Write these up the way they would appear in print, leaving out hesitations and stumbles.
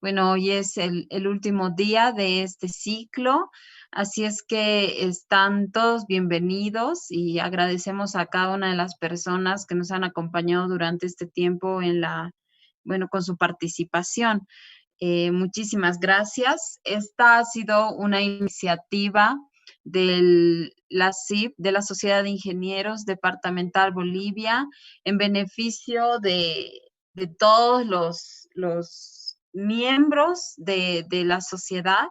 Bueno, hoy es el último día de este ciclo, así es que están todos bienvenidos y agradecemos a cada una de las personas que nos han acompañado durante este tiempo bueno, con su participación. Muchísimas gracias. Esta ha sido una iniciativa de la SIB, de la Sociedad de Ingenieros Departamental Bolivia, en beneficio de todos los miembros de la sociedad,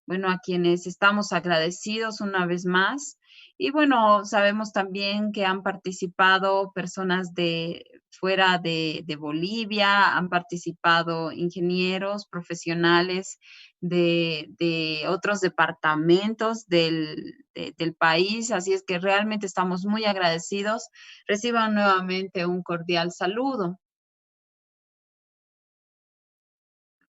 bueno, a quienes estamos agradecidos una vez más. Y bueno, sabemos también que han participado personas de fuera de Bolivia, han participado ingenieros, profesionales de otros departamentos del país, así es que realmente estamos muy agradecidos. Reciban nuevamente un cordial saludo.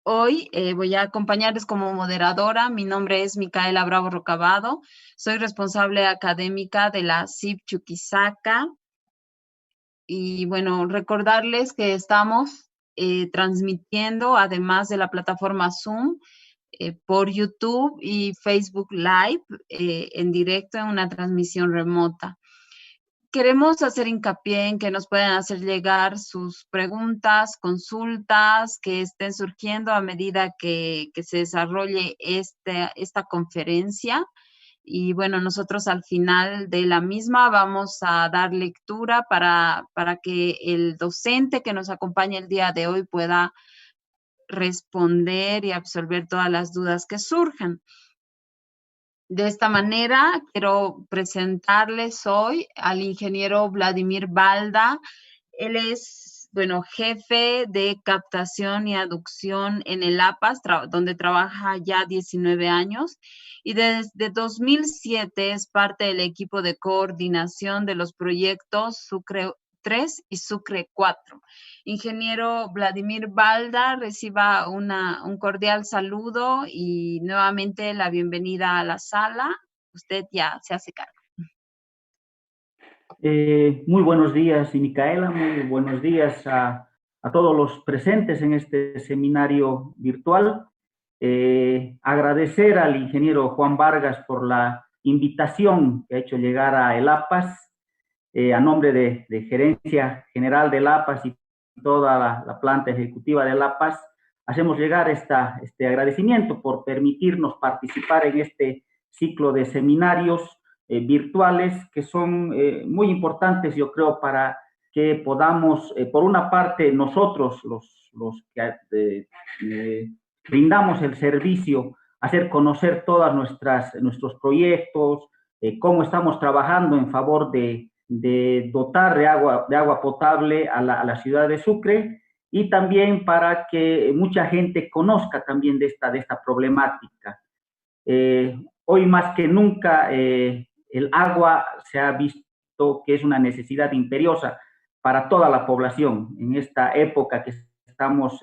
Hoy voy a acompañarles como moderadora. Mi nombre es Micaela Bravo Rocabado. Soy responsable académica de la SIB Chuquisaca. Y bueno, recordarles que estamos transmitiendo, además de la plataforma Zoom, por YouTube y Facebook Live en directo en una transmisión remota. Queremos hacer hincapié en que nos pueden hacer llegar sus preguntas, consultas que estén surgiendo a medida que se desarrolle esta conferencia. Y bueno, nosotros al final de la misma vamos a dar lectura para que el docente que nos acompaña el día de hoy pueda responder y absolver todas las dudas que surjan. De esta manera, quiero presentarles hoy al ingeniero Vladimir Balda. Él es, bueno, jefe de captación y aducción en el APAS, donde trabaja ya 19 años. Y desde 2007 es parte del equipo de coordinación de los proyectos Sucre 3 y Sucre 4. Ingeniero Vladimir Balda, reciba un cordial saludo y nuevamente la bienvenida a la sala. Usted ya se hace cargo. Muy buenos días, Micaela, muy buenos días a todos los presentes en este seminario virtual. Agradecer al ingeniero Juan Vargas por la invitación que ha hecho llegar a el APAS, a nombre de Gerencia General del APAS y toda la planta ejecutiva del APAS, hacemos llegar este agradecimiento por permitirnos participar en este ciclo de seminarios virtuales que son muy importantes, yo creo, para que podamos, por una parte, nosotros, los que brindamos el servicio, hacer conocer todos nuestros proyectos, cómo estamos trabajando en favor de dotar de agua potable a la ciudad de Sucre, y también para que mucha gente conozca también de esta problemática. Hoy más que nunca el agua se ha visto que es una necesidad imperiosa para toda la población en esta época que estamos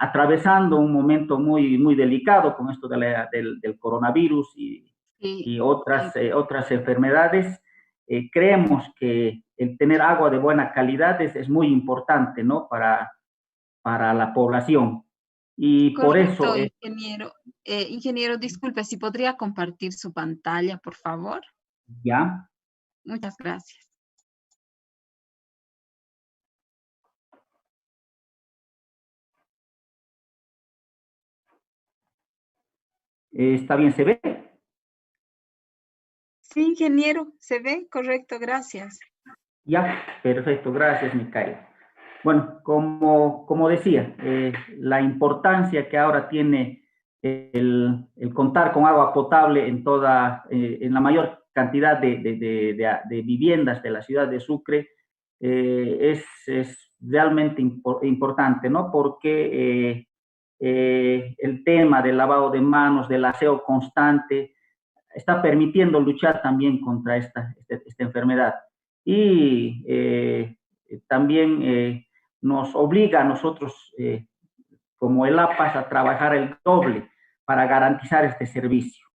atravesando un momento muy delicado con esto del coronavirus y otras enfermedades. Creemos que el tener agua de buena calidad es muy importante, ¿no? Para la población. Y por Correcto, eso... ingeniero. Ingeniero, disculpe, si podría compartir su pantalla, por favor. Ya. Muchas gracias. ¿Está bien? ¿Se ve? Sí, ingeniero, se ve, correcto, gracias. Ya, perfecto, gracias, Micaela. Bueno, como decía, la importancia que ahora tiene el contar con agua potable en la mayor cantidad de viviendas de la ciudad de Sucre es realmente importante, ¿no? Porque el tema del lavado de manos, del aseo constante, está permitiendo luchar también contra esta enfermedad. Y también nos obliga a nosotros, como el APAS, a trabajar el doble para garantizar este servicio.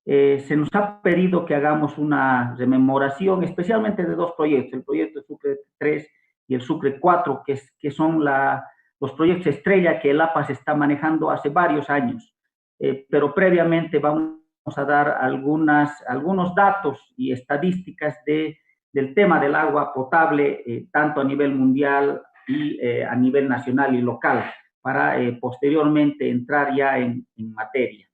Se nos ha pedido que hagamos una rememoración, especialmente de dos proyectos, el proyecto Sucre 3 y el Sucre 4, que son los proyectos estrella que el APAS está manejando hace varios años. Pero previamente vamos a dar algunos datos y estadísticas del tema del agua potable, tanto a nivel mundial y a nivel nacional y local, para posteriormente entrar ya en materia.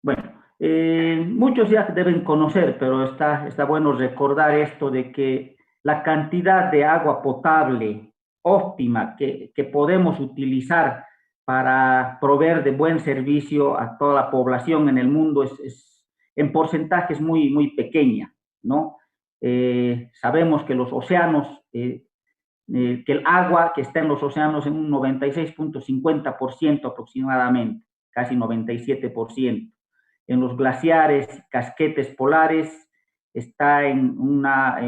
Bueno, muchos ya deben conocer, pero está bueno recordar esto de que la cantidad de agua potable óptima que podemos utilizar para proveer de buen servicio a toda la población en el mundo es en porcentajes muy pequeña, ¿no? Sabemos que los océanos, que el agua que está en los océanos en un 96,50% aproximadamente, casi 97%. En los glaciares, casquetes polares, está en una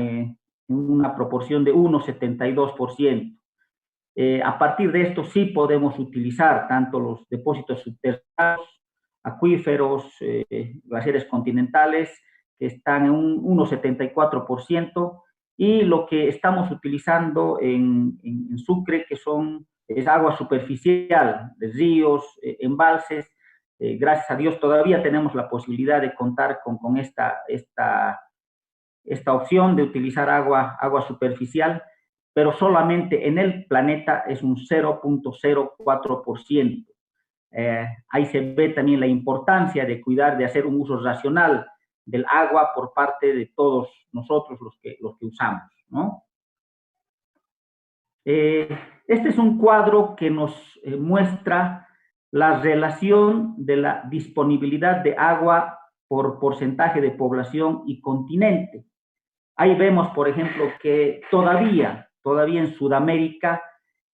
proporción de 1,72%. A partir de esto sí podemos utilizar tanto los depósitos subterráneos, acuíferos, glaciares continentales, que están en un 1,74%, y lo que estamos utilizando en Sucre, que es agua superficial de ríos, embalses. Gracias a Dios todavía tenemos la posibilidad de contar con esta opción de utilizar agua superficial, pero solamente en el planeta es un 0,04%. Ahí se ve también la importancia de cuidar, de hacer un uso racional del agua por parte de todos nosotros los que usamos, ¿no? Este es un cuadro que nos muestra la relación de la disponibilidad de agua por porcentaje de población y continente. Ahí vemos, por ejemplo, que todavía en Sudamérica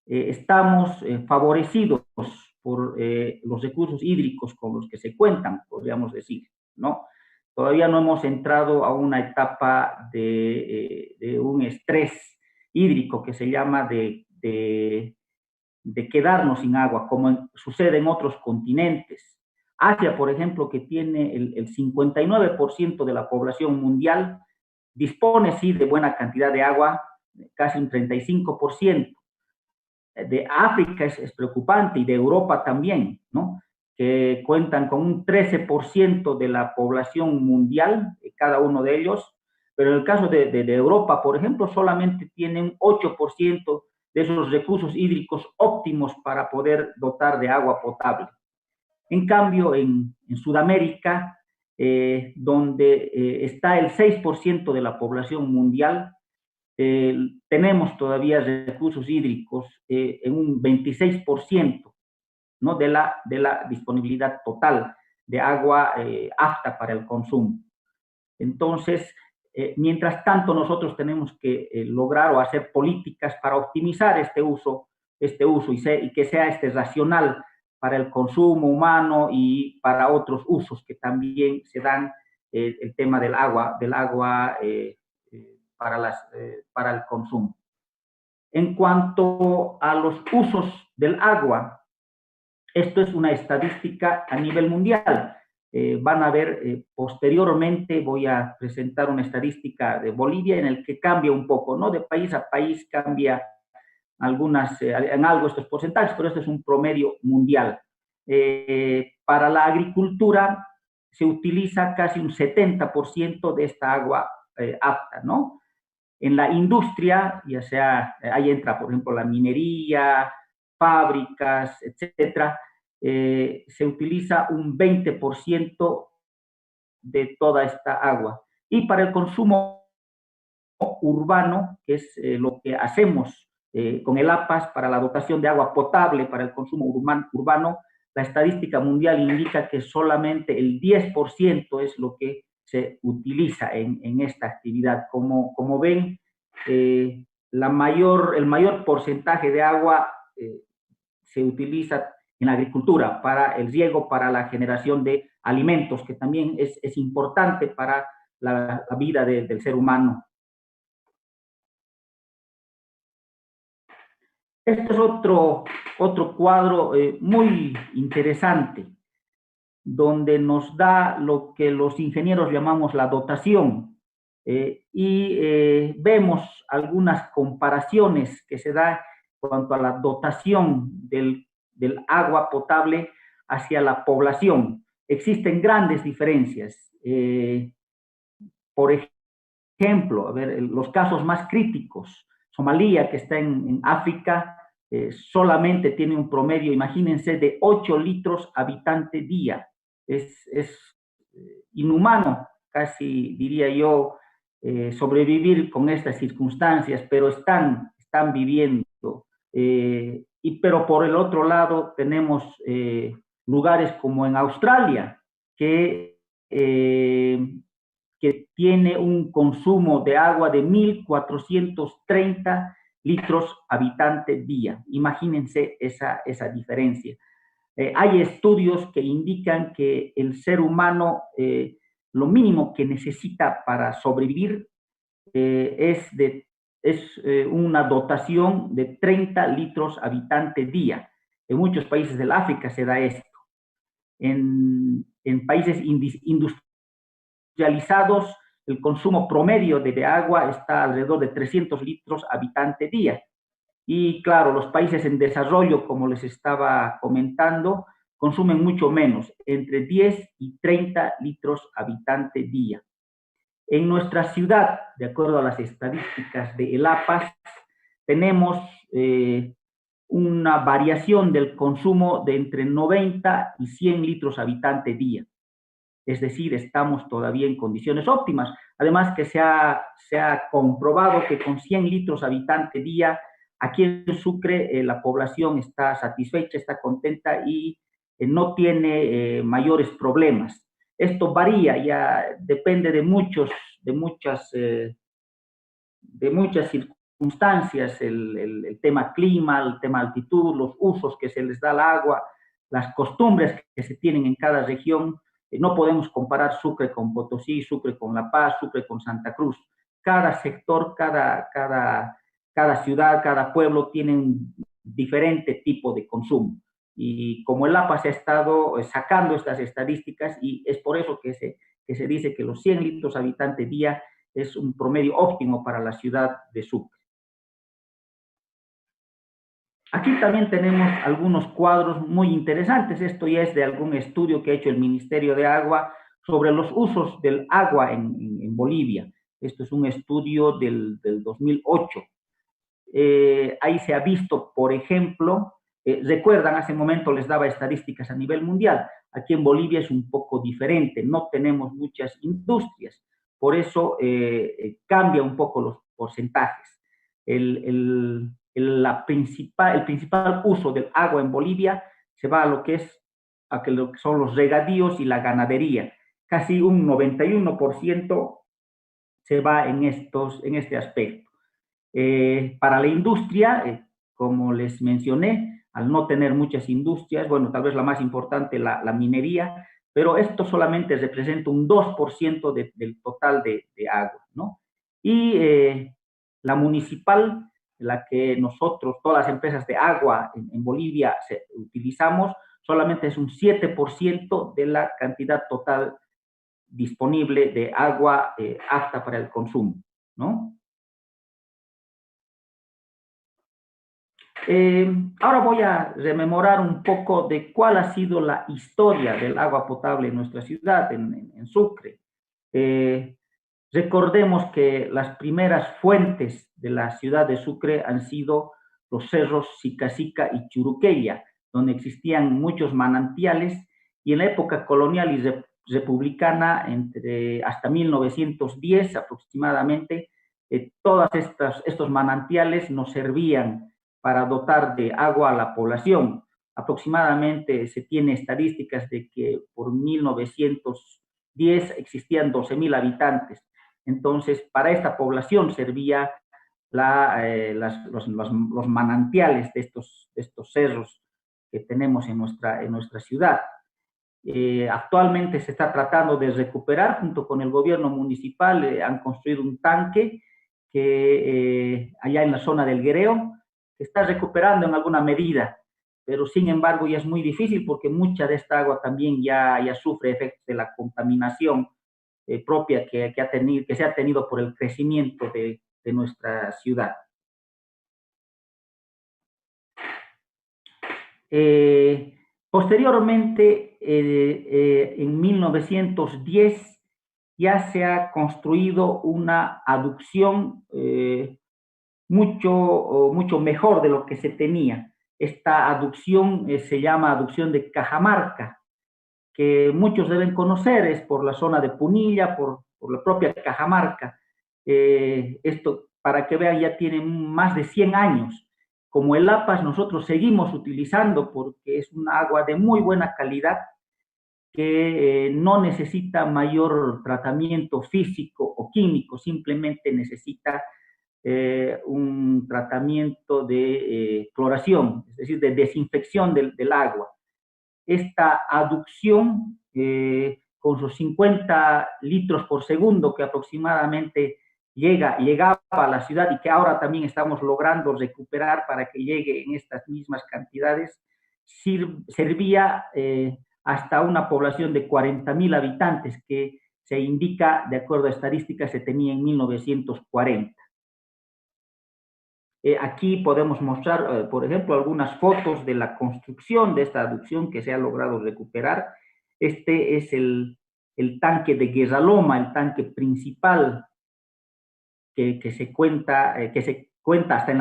estamos favorecidos por los recursos hídricos con los que se cuentan, podríamos decir, ¿no? Todavía no hemos entrado a una etapa de un estrés hídrico que se llama de quedarnos sin agua, como sucede en otros continentes. Asia, por ejemplo, que tiene el 59% de la población mundial, dispone sí de buena cantidad de agua, casi un 35%. De África es preocupante, y de Europa también, ¿no? Que cuentan con un 13% de la población mundial, cada uno de ellos, pero en el caso de Europa, por ejemplo, solamente tienen 8% de esos recursos hídricos óptimos para poder dotar de agua potable. En cambio, en Sudamérica, donde está el 6% de la población mundial, tenemos todavía recursos hídricos en un 26%, ¿no? de la disponibilidad total de agua apta para el consumo. Entonces, mientras tanto, nosotros tenemos que lograr o hacer políticas para optimizar este uso y que sea racional para el consumo humano y para otros usos que también se dan, el tema del agua para el consumo. En cuanto a los usos del agua, esto es una estadística a nivel mundial. Van a ver, posteriormente voy a presentar una estadística de Bolivia en el que cambia un poco, ¿no? De país a país cambia en algo estos porcentajes, pero este es un promedio mundial. Para la agricultura se utiliza casi un 70% de esta agua apta, ¿no? En la industria, ya sea, ahí entra, por ejemplo, la minería, fábricas, etcétera, se utiliza un 20% de toda esta agua. Y para el consumo urbano, que es lo que hacemos con el APAS para la dotación de agua potable para el consumo urbano, la estadística mundial indica que solamente el 10% es lo que se utiliza en esta actividad. Como ven, el mayor porcentaje de agua se utiliza en la agricultura, para el riego, para la generación de alimentos, que también es importante para la vida del ser humano. Este es otro cuadro muy interesante, donde nos da lo que los ingenieros llamamos la dotación Vemos algunas comparaciones que se da en cuanto a la dotación del agua potable hacia la población. Existen grandes diferencias. Por ejemplo, a ver, los casos más críticos, Somalia, que está en África, solamente tiene un promedio, imagínense, de 8 litros habitante día. Es inhumano, casi diría yo, sobrevivir con estas circunstancias, pero están viviendo. Pero por el otro lado tenemos lugares como en Australia, que tiene un consumo de agua de 1.430 litros habitante día. Imagínense esa diferencia. Hay estudios que indican que el ser humano, lo mínimo que necesita para sobrevivir es una dotación de 30 litros habitante día. En muchos países del África se da esto. En países industrializados, el consumo promedio de agua está alrededor de 300 litros habitante día. Y claro, los países en desarrollo, como les estaba comentando, consumen mucho menos, entre 10 y 30 litros habitante día. En nuestra ciudad, de acuerdo a las estadísticas de El APAS, tenemos una variación del consumo de entre 90 y 100 litros habitante día. Es decir, estamos todavía en condiciones óptimas. Además que se ha comprobado que con 100 litros habitante día, aquí en Sucre la población está satisfecha, está contenta y no tiene mayores problemas. Esto varía, ya depende de muchas circunstancias, el tema clima, el tema altitud, los usos que se les da al agua, las costumbres que se tienen en cada región. No podemos comparar Sucre con Potosí, Sucre con La Paz, Sucre con Santa Cruz. Cada sector, cada ciudad, cada pueblo tiene un diferente tipo de consumo. Y como el APA se ha estado sacando estas estadísticas, y es por eso que se dice que los 100 litros habitante día es un promedio óptimo para la ciudad de Sucre. Aquí también tenemos algunos cuadros muy interesantes. Esto ya es de algún estudio que ha hecho el Ministerio de Agua sobre los usos del agua en Bolivia. Esto es un estudio del 2008. Ahí se ha visto, por ejemplo, recuerdan, hace un momento les daba estadísticas a nivel mundial. Aquí en Bolivia es un poco diferente, no tenemos muchas industrias, por eso cambia un poco los porcentajes. El principal uso del agua en Bolivia se va a lo que son los regadíos y la ganadería. Casi un 91% se va en este aspecto. Para la industria, como les mencioné, al no tener muchas industrias, bueno, tal vez la más importante, la minería, pero esto solamente representa un 2% del total de agua, ¿no? Y la municipal, la que nosotros, todas las empresas de agua en Bolivia utilizamos, solamente es un 7% de la cantidad total disponible de agua apta para el consumo, ¿no? Ahora voy a rememorar un poco de cuál ha sido la historia del agua potable en nuestra ciudad, en Sucre. Recordemos que las primeras fuentes de la ciudad de Sucre han sido los cerros Sicacica y Churuqueya, donde existían muchos manantiales, y en la época colonial y republicana, hasta 1910 aproximadamente, todos estos manantiales nos servían para dotar de agua a la población. Aproximadamente se tiene estadísticas de que por 1910 existían 12,000 habitantes. Entonces, para esta población servía los manantiales de estos cerros que tenemos en nuestra ciudad. Actualmente se está tratando de recuperar, junto con el gobierno municipal, han construido un tanque que allá en la zona del Guereo, que está recuperando en alguna medida, pero sin embargo ya es muy difícil porque mucha de esta agua también ya sufre efectos de la contaminación propia que se ha tenido por el crecimiento de nuestra ciudad. Posteriormente, en 1910, ya se ha construido una aducción mucho mejor de lo que se tenía. Esta aducción se llama aducción de Cajamarca, que muchos deben conocer, es por la zona de Punilla, por la propia Cajamarca. Esto, para que vean, ya tiene más de 100 años. Como el APAS nosotros seguimos utilizando porque es un agua de muy buena calidad que no necesita mayor tratamiento físico o químico, simplemente necesita un tratamiento de cloración, es decir, de desinfección del agua. Esta aducción, con sus 50 litros por segundo que aproximadamente llegaba a la ciudad y que ahora también estamos logrando recuperar para que llegue en estas mismas cantidades, servía hasta una población de 40.000 habitantes que se indica, de acuerdo a estadísticas, se tenía en 1940. Aquí podemos mostrar, por ejemplo, algunas fotos de la construcción de esta aducción que se ha logrado recuperar. Este es el tanque de Guerraloma, el tanque principal que se cuenta hasta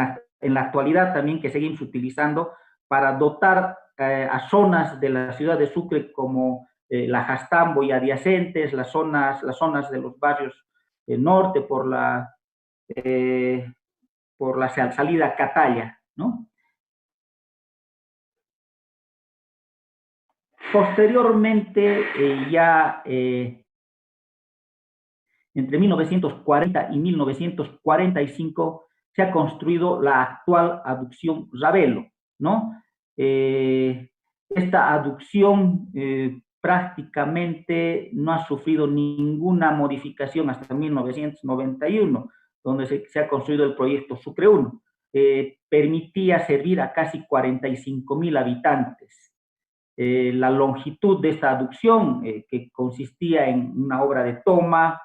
en la actualidad también, que seguimos utilizando para dotar a zonas de la ciudad de Sucre como la Jastambo y adyacentes, las zonas de los barrios norte por la salida a Catalla, ¿no? Posteriormente, entre 1940 y 1945, se ha construido la actual aducción Ravelo, ¿no? Esta aducción prácticamente no ha sufrido ninguna modificación hasta 1991, donde se ha construido el proyecto Sucre 1. Permitía servir a casi 45.000 habitantes. La longitud de esta aducción, que consistía en una obra de toma,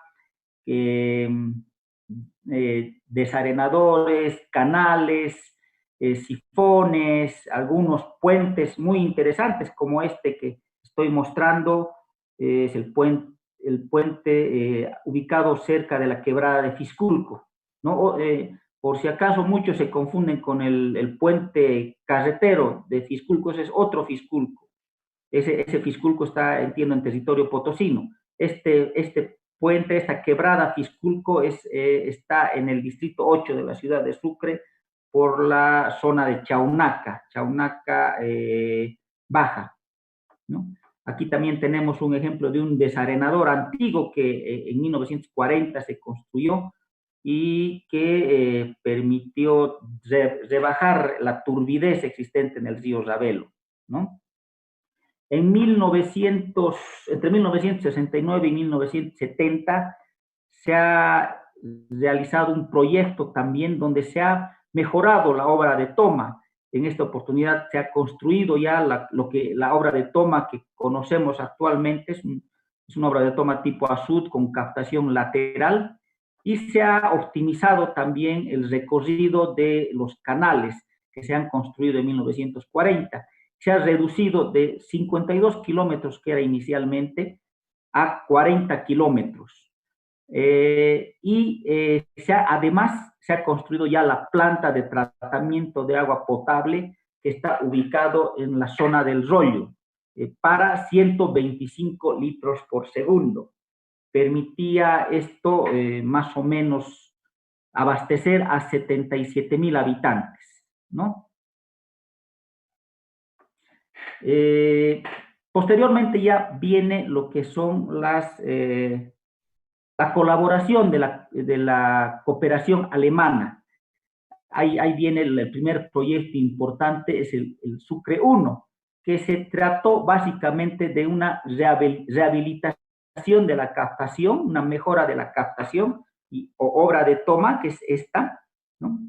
desarenadores, canales, sifones, algunos puentes muy interesantes como este que estoy mostrando, es el puente ubicado cerca de la quebrada de Fisculco, ¿no? Por si acaso muchos se confunden con el puente carretero de Fisculco, ese es otro Fisculco. Ese Fisculco está, entiendo, en territorio potosino. Este puente, esta quebrada Fisculco, está en el distrito 8 de la ciudad de Sucre, por la zona de Chaunaca Baja, ¿no? Aquí también tenemos un ejemplo de un desarenador antiguo que en 1940 se construyó y que permitió rebajar la turbidez existente en el río Ravelo, ¿no? Entre 1969 y 1970 se ha realizado un proyecto también donde se ha mejorado la obra de toma. En esta oportunidad se ha construido ya la obra de toma que conocemos actualmente, es una obra de toma tipo azud con captación lateral, y se ha optimizado también el recorrido de los canales que se han construido en 1940. Se ha reducido de 52 kilómetros que era inicialmente a 40 kilómetros. Además se ha construido ya la planta de tratamiento de agua potable que está ubicado en la zona del Rollo, para 125 litros por segundo. Permitía esto más o menos abastecer a 77.000 habitantes, ¿no? Posteriormente ya viene lo que son la colaboración de la cooperación alemana. Ahí viene el primer proyecto importante, es el Sucre 1, que se trató básicamente de una rehabilitación de la captación, una mejora de la captación o obra de toma, que es esta, ¿no?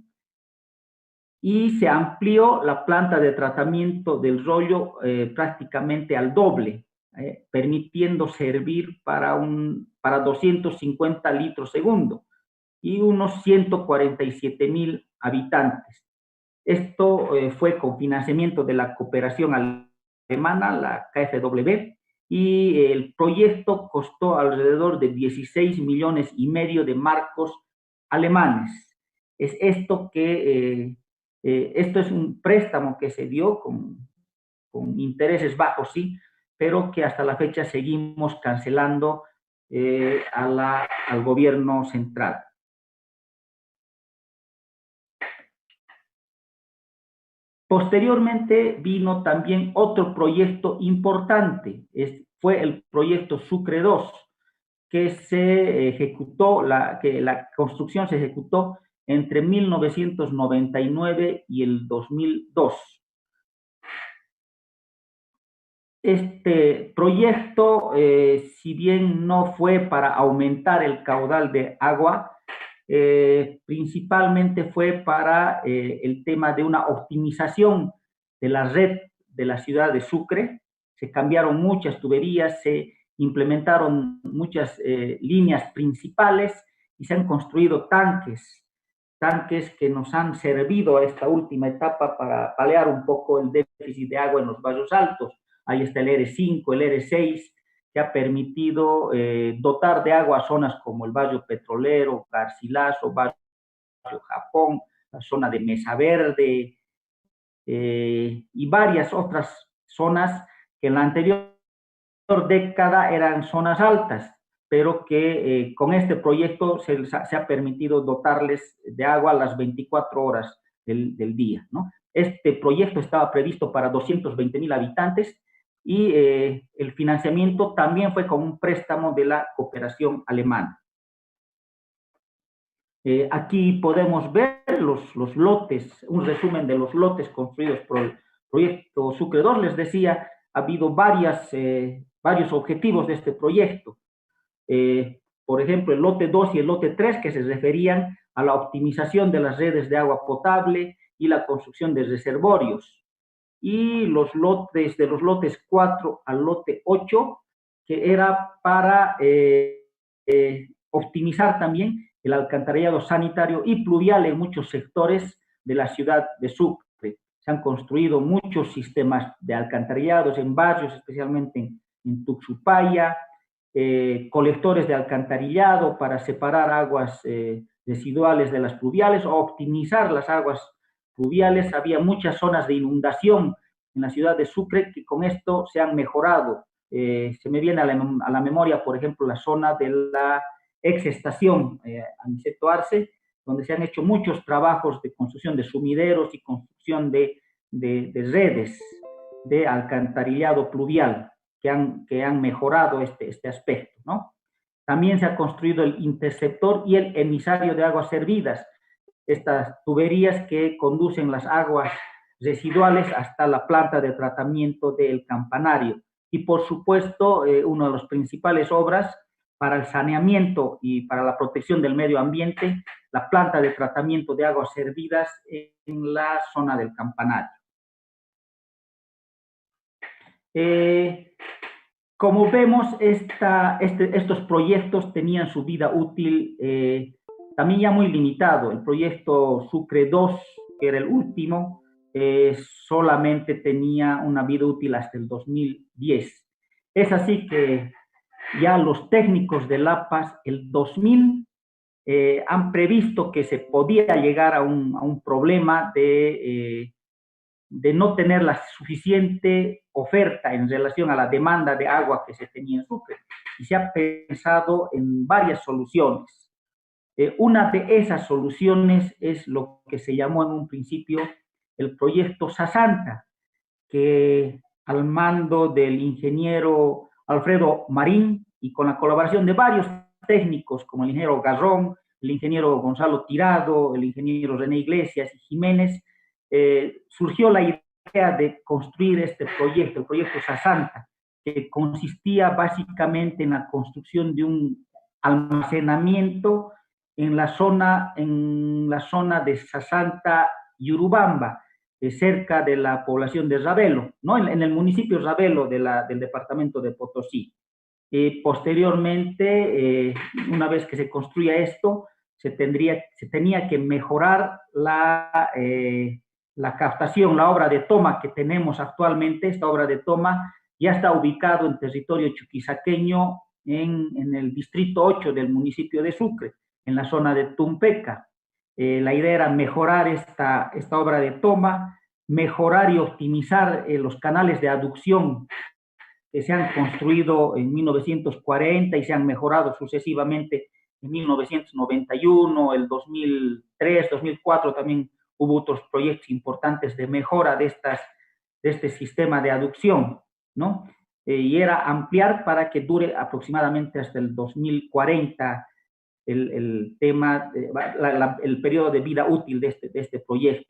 Y se amplió la planta de tratamiento del Rollo prácticamente al doble, permitiendo servir para para 250 litros segundo y unos 147.000 habitantes. Esto fue con financiamiento de la cooperación alemana, la KfW, y el proyecto costó alrededor de 16 millones y medio de marcos alemanes. Es esto que, esto es un préstamo que se dio con intereses bajos, sí, pero que hasta la fecha seguimos cancelando al gobierno central. Posteriormente vino también otro proyecto importante, fue el proyecto Sucre II, que se ejecutó, que la construcción se ejecutó entre 1999 y el 2002. Este proyecto, si bien no fue para aumentar el caudal de agua, principalmente fue para el tema de una optimización de la red de la ciudad de Sucre. Se cambiaron muchas tuberías, se implementaron muchas líneas principales y se han construido tanques que nos han servido a esta última etapa para paliar un poco el déficit de agua en los valles altos. Ahí está el R5, el R6, que ha permitido dotar de agua a zonas como el Valle Petrolero, Garcilaso, Valle Japón, la zona de Mesa Verde y varias otras zonas que en la anterior década eran zonas altas, pero que con este proyecto se ha permitido dotarles de agua a las 24 horas del día, ¿no? Este proyecto estaba previsto para 220.000 habitantes y el financiamiento también fue con un préstamo de la cooperación alemana. Aquí podemos ver los lotes, un resumen de los lotes construidos por el proyecto Sucre II. Les decía, ha habido varios objetivos de este proyecto. Por ejemplo, el lote 2 y el lote 3, que se referían a la optimización de las redes de agua potable y la construcción de reservorios. Y los lotes, de los lotes 4 al lote 8, que era para optimizar también el alcantarillado sanitario y pluvial en muchos sectores de la ciudad de Sucre. Se han construido muchos sistemas de alcantarillados en barrios, especialmente en Tuxupaya, colectores de alcantarillado para separar aguas residuales de las pluviales o optimizar las aguas pluviales. Había muchas zonas de inundación en la ciudad de Sucre que con esto se han mejorado. Se me viene a la memoria, por ejemplo, la zona de la exestación Aniceto Arce, donde se han hecho muchos trabajos de construcción de sumideros y construcción de redes de alcantarillado pluvial que han mejorado este aspecto, ¿no? También se ha construido el interceptor y el emisario de aguas servidas, estas tuberías que conducen las aguas residuales hasta la planta de tratamiento del campanario. Y por supuesto, una de las principales obras para el saneamiento y para la protección del medio ambiente, la planta de tratamiento de aguas servidas en la zona del campanario. Como vemos, estos proyectos tenían su vida útil también ya muy limitado. El proyecto Sucre II, que era el último, solamente tenía una vida útil hasta el 2010. Es así que ya los técnicos de La Paz, el 2000, han previsto que se podía llegar a un problema de no tener la suficiente oferta en relación a la demanda de agua que se tenía en Sucre. Y se ha pensado en varias soluciones. Una de esas soluciones es lo que se llamó en un principio el proyecto Sasanta, que al mando del ingeniero Alfredo Marín y con la colaboración de varios técnicos como el ingeniero Garrón, el ingeniero Gonzalo Tirado, el ingeniero René Iglesias y Jiménez, surgió la idea de construir este proyecto, el proyecto Sasanta, que consistía básicamente en la construcción de un almacenamiento en la zona de Sasanta y Urubamba, cerca de la población de Ravelo, ¿no? En el municipio Ravelo del departamento de Potosí. Posteriormente, una vez que se construya esto, se tenía que mejorar la captación, la obra de toma que tenemos actualmente. Esta obra de toma ya está ubicado en territorio chuquisaqueño, en el distrito 8 del municipio de Sucre, en la zona de Tumpeca. La idea era mejorar esta obra de toma, mejorar y optimizar los canales de aducción que se han construido en 1940 y se han mejorado sucesivamente en 1991, el 2003, 2004 también hubo otros proyectos importantes de mejora de este sistema de aducción, ¿no? Y era ampliar para que dure aproximadamente hasta el 2040 el tema, el periodo de vida útil de este proyecto.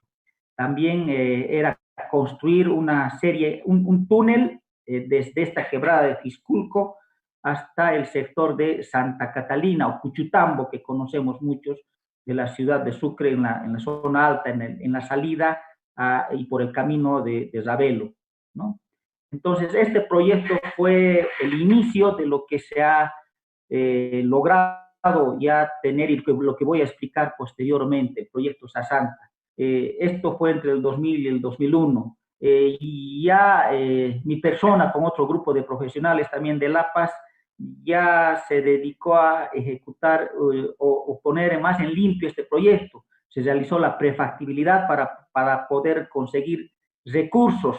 También era construir una serie, un túnel desde esta quebrada de Fisculco hasta el sector de Santa Catalina o Cuchutambo, que conocemos muchos, de la ciudad de Sucre, en la zona alta, en la salida y por el camino de Ravelo, ¿no? Entonces, este proyecto fue el inicio de lo que se ha logrado ya tener, y lo que voy a explicar posteriormente, el proyecto Sasanta. Esto fue entre el 2000 y el 2001. Y ya mi persona, con otro grupo de profesionales también de La Paz, ya se dedicó a ejecutar o poner más en limpio este proyecto. Se realizó la prefactibilidad para poder conseguir recursos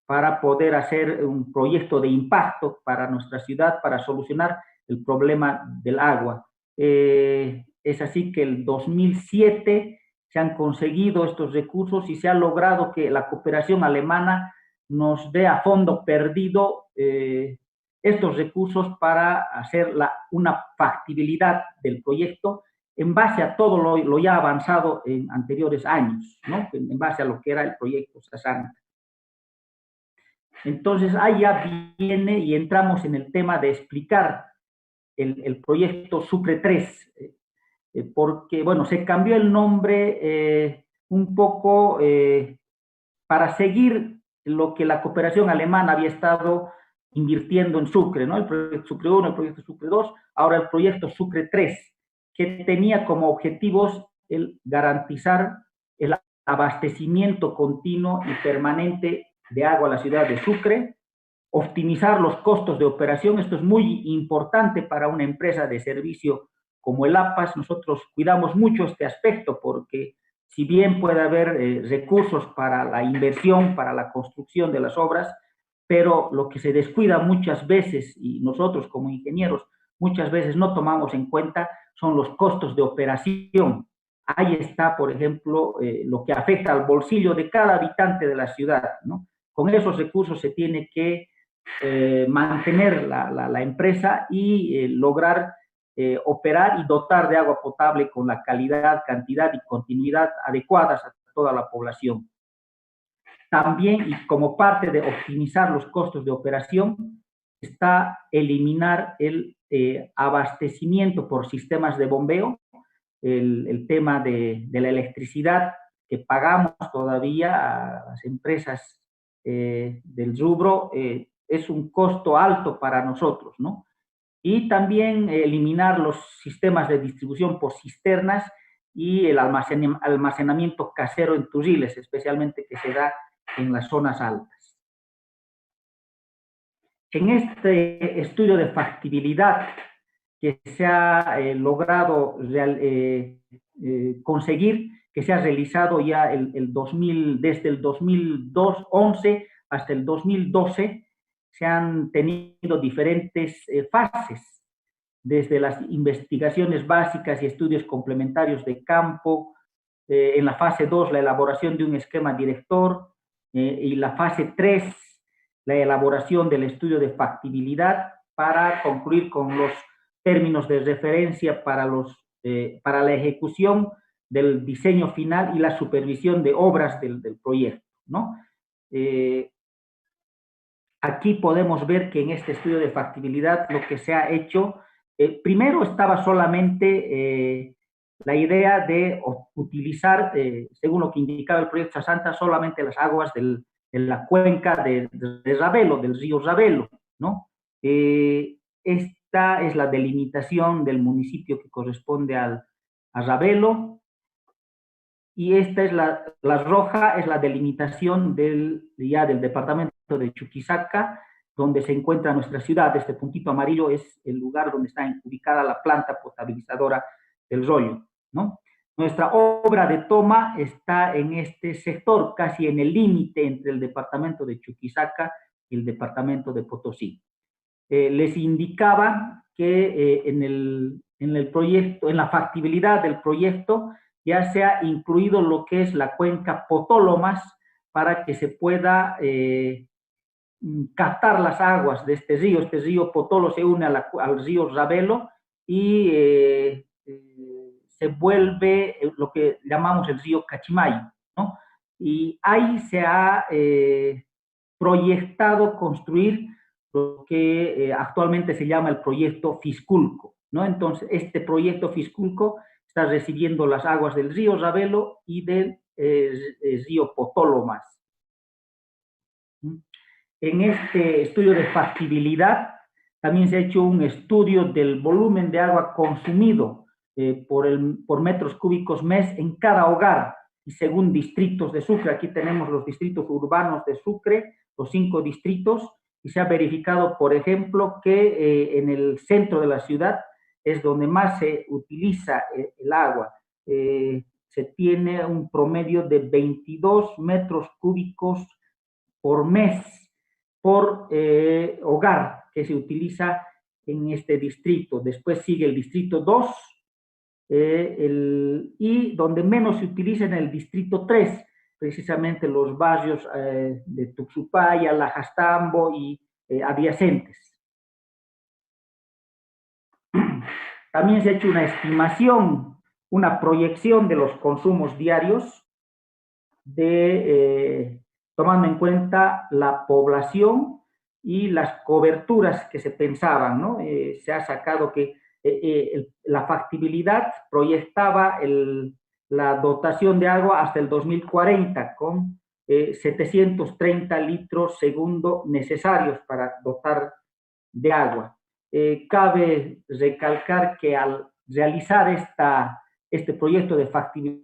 para poder hacer un proyecto de impacto para nuestra ciudad, para solucionar el problema del agua. Es así que el 2007 se han conseguido estos recursos y se ha logrado que la cooperación alemana nos dé a fondo perdido estos recursos para hacer una factibilidad del proyecto en base a todo lo ya avanzado en anteriores años, ¿no? En base a lo que era el proyecto Sasanta. Entonces, ahí ya viene y entramos en el tema de explicar el proyecto Sucre 3, porque, bueno, se cambió el nombre un poco para seguir lo que la cooperación alemana había estado invirtiendo en Sucre, ¿no? El proyecto Sucre 1, el proyecto Sucre 2, ahora el proyecto Sucre 3, que tenía como objetivos el garantizar el abastecimiento continuo y permanente de agua a la ciudad de Sucre, optimizar los costos de operación. Esto es muy importante para una empresa de servicio como el APAS. Nosotros cuidamos mucho este aspecto porque si bien puede haber recursos para la inversión, para la construcción de las obras, pero lo que se descuida muchas veces, y nosotros como ingenieros muchas veces no tomamos en cuenta, son los costos de operación. Ahí está, por ejemplo, lo que afecta al bolsillo de cada habitante de la ciudad, ¿no? Con esos recursos se tiene que mantener la empresa y lograr operar y dotar de agua potable con la calidad, cantidad y continuidad adecuadas a toda la población. También, y como parte de optimizar los costos de operación, está eliminar el abastecimiento por sistemas de bombeo, el tema de la electricidad que pagamos todavía a las empresas del rubro, es un costo alto para nosotros, ¿no? Y también eliminar los sistemas de distribución por cisternas y el almacenamiento casero en turriles, especialmente que se da en las zonas altas. En este estudio de factibilidad que se ha logrado conseguir, que se ha realizado ya desde el 2011 hasta el 2012, se han tenido diferentes fases, desde las investigaciones básicas y estudios complementarios de campo, en la fase 2 la elaboración de un esquema director, y la fase 3 la elaboración del estudio de factibilidad para concluir con los términos de referencia para la ejecución del diseño final y la supervisión de obras del proyecto, ¿no? Aquí podemos ver que en este estudio de factibilidad lo que se ha hecho, primero estaba solamente la idea de utilizar, según lo que indicaba el proyecto Sasanta, solamente las aguas de la cuenca de Ravelo, del río Ravelo, ¿no? Esta es la delimitación del municipio que corresponde a Ravelo, y esta es la roja, es la delimitación ya del departamento de Chuquisaca, donde se encuentra nuestra ciudad. Este puntito amarillo es el lugar donde está ubicada la planta potabilizadora del Rollo, ¿no? Nuestra obra de toma está en este sector, casi en el límite entre el departamento de Chuquisaca y el departamento de Potosí. Les indicaba que en el proyecto, en la factibilidad del proyecto, ya se ha incluido lo que es la cuenca Potolomas para que se pueda captar las aguas de este río. Este río Potolo se une al río Ravelo y se vuelve lo que llamamos el río Cachimayo, ¿no? Y ahí se ha proyectado construir lo que actualmente se llama el proyecto Fisculco, ¿no? Entonces, este proyecto Fisculco está recibiendo las aguas del río Ravelo y del río Potolomas. En este estudio de factibilidad también se ha hecho un estudio del volumen de agua consumido por metros cúbicos mes en cada hogar y según distritos de Sucre. Aquí tenemos los distritos urbanos de Sucre, los 5 distritos, y se ha verificado, por ejemplo, que en el centro de la ciudad es donde más se utiliza el agua. Se tiene un promedio de 22 metros cúbicos por mes por hogar que se utiliza en este distrito. Después sigue el distrito 2 y donde menos se utiliza en el distrito 3, precisamente los barrios de Tuxupaya, Lajastambo y adyacentes. También se ha hecho una estimación, una proyección de los consumos diarios tomando en cuenta la población y las coberturas que se pensaban, ¿no? Se ha sacado que la factibilidad proyectaba la dotación de agua hasta el 2040 con 730 litros segundo necesarios para dotar de agua. Cabe recalcar que al realizar este proyecto de factibilidad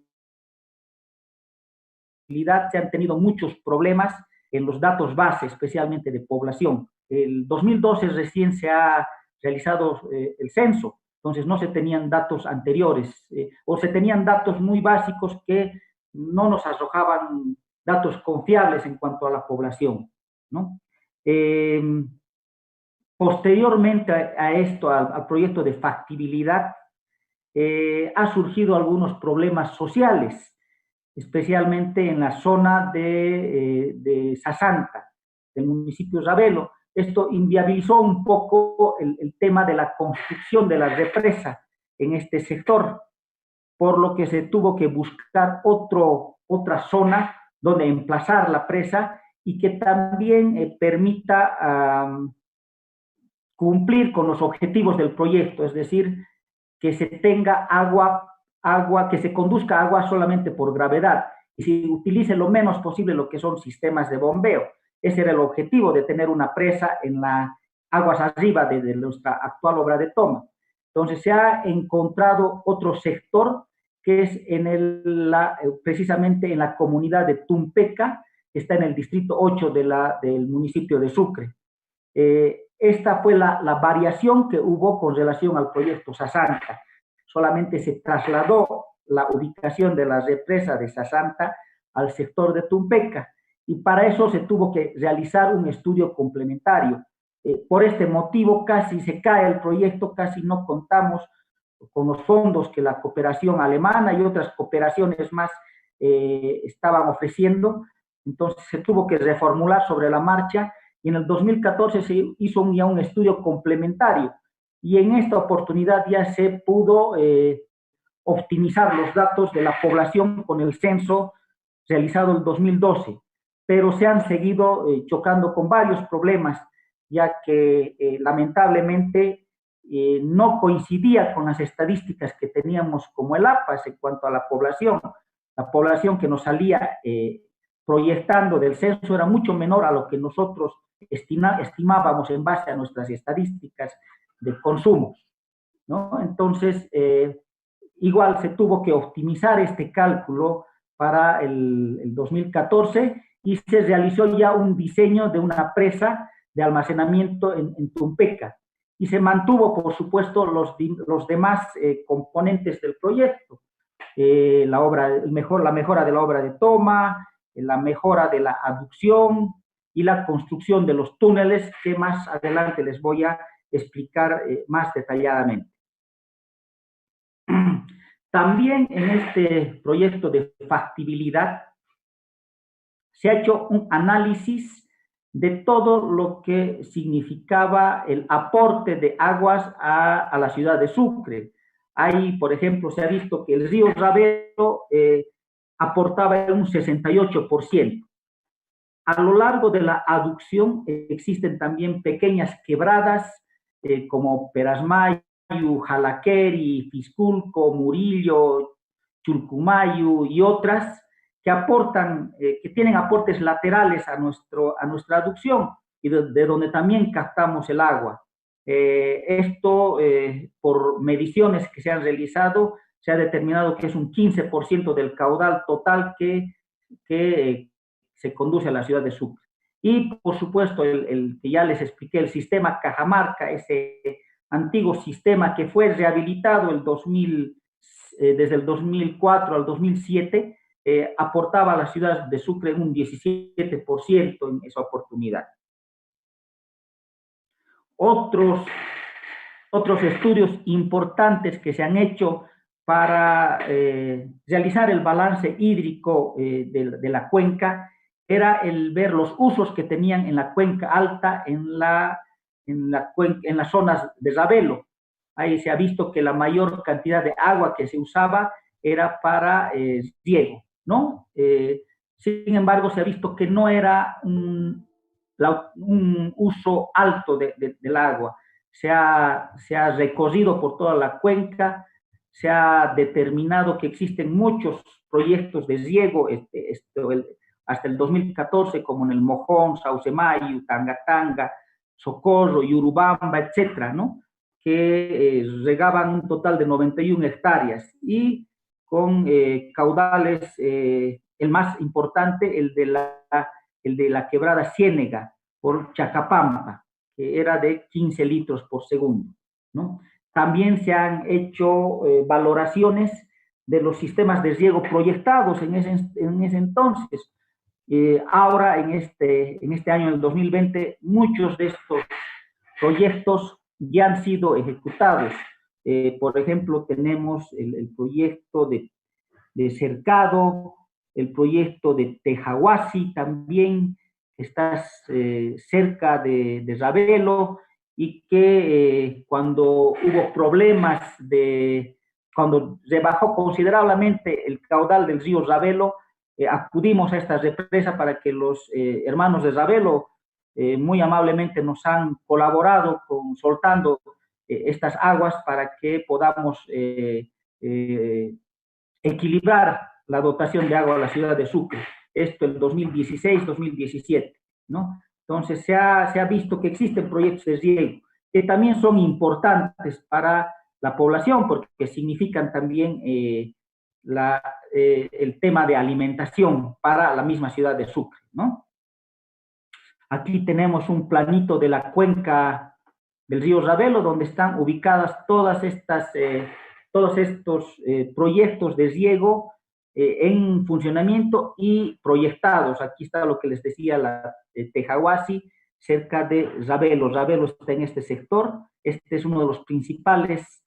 se han tenido muchos problemas en los datos base, especialmente de población. El 2012 recién se ha realizado el censo, entonces no se tenían datos anteriores o se tenían datos muy básicos que no nos arrojaban datos confiables en cuanto a la población, ¿no? Posteriormente a esto, al proyecto de factibilidad, ha surgido algunos problemas sociales, especialmente en la zona de Sasanta, del municipio de Ravelo. Esto inviabilizó un poco el tema de la construcción de la represa en este sector, por lo que se tuvo que buscar otra zona donde emplazar la presa y que también permita cumplir con los objetivos del proyecto, es decir, que se tenga agua, que se conduzca agua solamente por gravedad y se utilice lo menos posible lo que son sistemas de bombeo. Ese era el objetivo de tener una presa en las aguas arriba de nuestra actual obra de toma. Entonces se ha encontrado otro sector que es precisamente en la comunidad de Tumpeca, que está en el distrito 8 del municipio de Sucre. Esta fue la variación que hubo con relación al proyecto Sasanta. Solamente se trasladó la ubicación de la represa de Sasanta al sector de Tumpeca y para eso se tuvo que realizar un estudio complementario. Por este motivo casi se cae el proyecto, casi no contamos con los fondos que la cooperación alemana y otras cooperaciones más estaban ofreciendo, entonces se tuvo que reformular sobre la marcha y en el 2014 se hizo ya un estudio complementario y en esta oportunidad ya se pudo optimizar los datos de la población con el censo realizado en 2012, pero se han seguido chocando con varios problemas, ya que lamentablemente no coincidía con las estadísticas que teníamos como el APAS en cuanto a la población que nos salía proyectando del censo era mucho menor a lo que nosotros estimábamos en base a nuestras estadísticas de consumo, ¿no? Entonces, igual se tuvo que optimizar este cálculo para el 2014 y se realizó ya un diseño de una presa de almacenamiento en Tumpeca. Y se mantuvo, por supuesto, los demás componentes del proyecto. La mejora de la obra de toma, la mejora de la aducción y la construcción de los túneles, que más adelante les voy a explicar más detalladamente. También en este proyecto de factibilidad se ha hecho un análisis de todo lo que significaba el aporte de aguas a la ciudad de Sucre. Ahí, por ejemplo, se ha visto que el río Ravelo aportaba un 68%. A lo largo de la aducción existen también pequeñas quebradas como Perasmayo, Jalaqueri, Fisculco, Murillo, Chulcumayo y otras que aportan, que tienen aportes laterales a nuestra aducción y de donde también captamos el agua. Esto, por mediciones que se han realizado, se ha determinado que es un 15% del caudal total que se conduce a la ciudad de Sucre. Y, por supuesto, el que ya les expliqué, el sistema Cajamarca, ese antiguo sistema que fue rehabilitado desde el 2004 al 2007, aportaba a la ciudad de Sucre un 17% en esa oportunidad. Otros estudios importantes que se han hecho para realizar el balance hídrico de la cuenca era el ver los usos que tenían en la cuenca alta, en las zonas de Ravelo. Ahí se ha visto que la mayor cantidad de agua que se usaba era para riego, ¿no? Sin embargo, se ha visto que no era un uso alto del agua. Se ha recorrido por toda la cuenca, se ha determinado que existen muchos proyectos de riego hasta el 2014, como en el Mojón, Saucemayo, Tangatanga, Socorro, Yurubamba, etcétera, ¿no? Que regaban un total de 91 hectáreas y con caudales, el más importante, el de la quebrada Ciénega por Chacapampa, que era de 15 litros por segundo, ¿no? También se han hecho valoraciones de los sistemas de riego proyectados en ese entonces. Ahora, en este año, en el 2020, muchos de estos proyectos ya han sido ejecutados. Por ejemplo, tenemos el proyecto de Cercado, el proyecto de Tejahuasi también, que está cerca de Ravelo, y que cuando hubo problemas cuando rebajó considerablemente el caudal del río Ravelo, acudimos a esta represa para que los hermanos de Ravelo muy amablemente nos han colaborado soltando estas aguas para que podamos equilibrar la dotación de agua a la ciudad de Sucre. Esto el 2016-2017, ¿no? Entonces se ha visto que existen proyectos de riego que también son importantes para la población porque significan también el tema de alimentación para la misma ciudad de Sucre, ¿no? Aquí tenemos un planito de la cuenca del río Ravelo, donde están ubicadas todos estos proyectos de riego en funcionamiento y proyectados. Aquí está lo que les decía, la Tejahuasi, cerca de Ravelo. Ravelo está en este sector. Este es una de las principales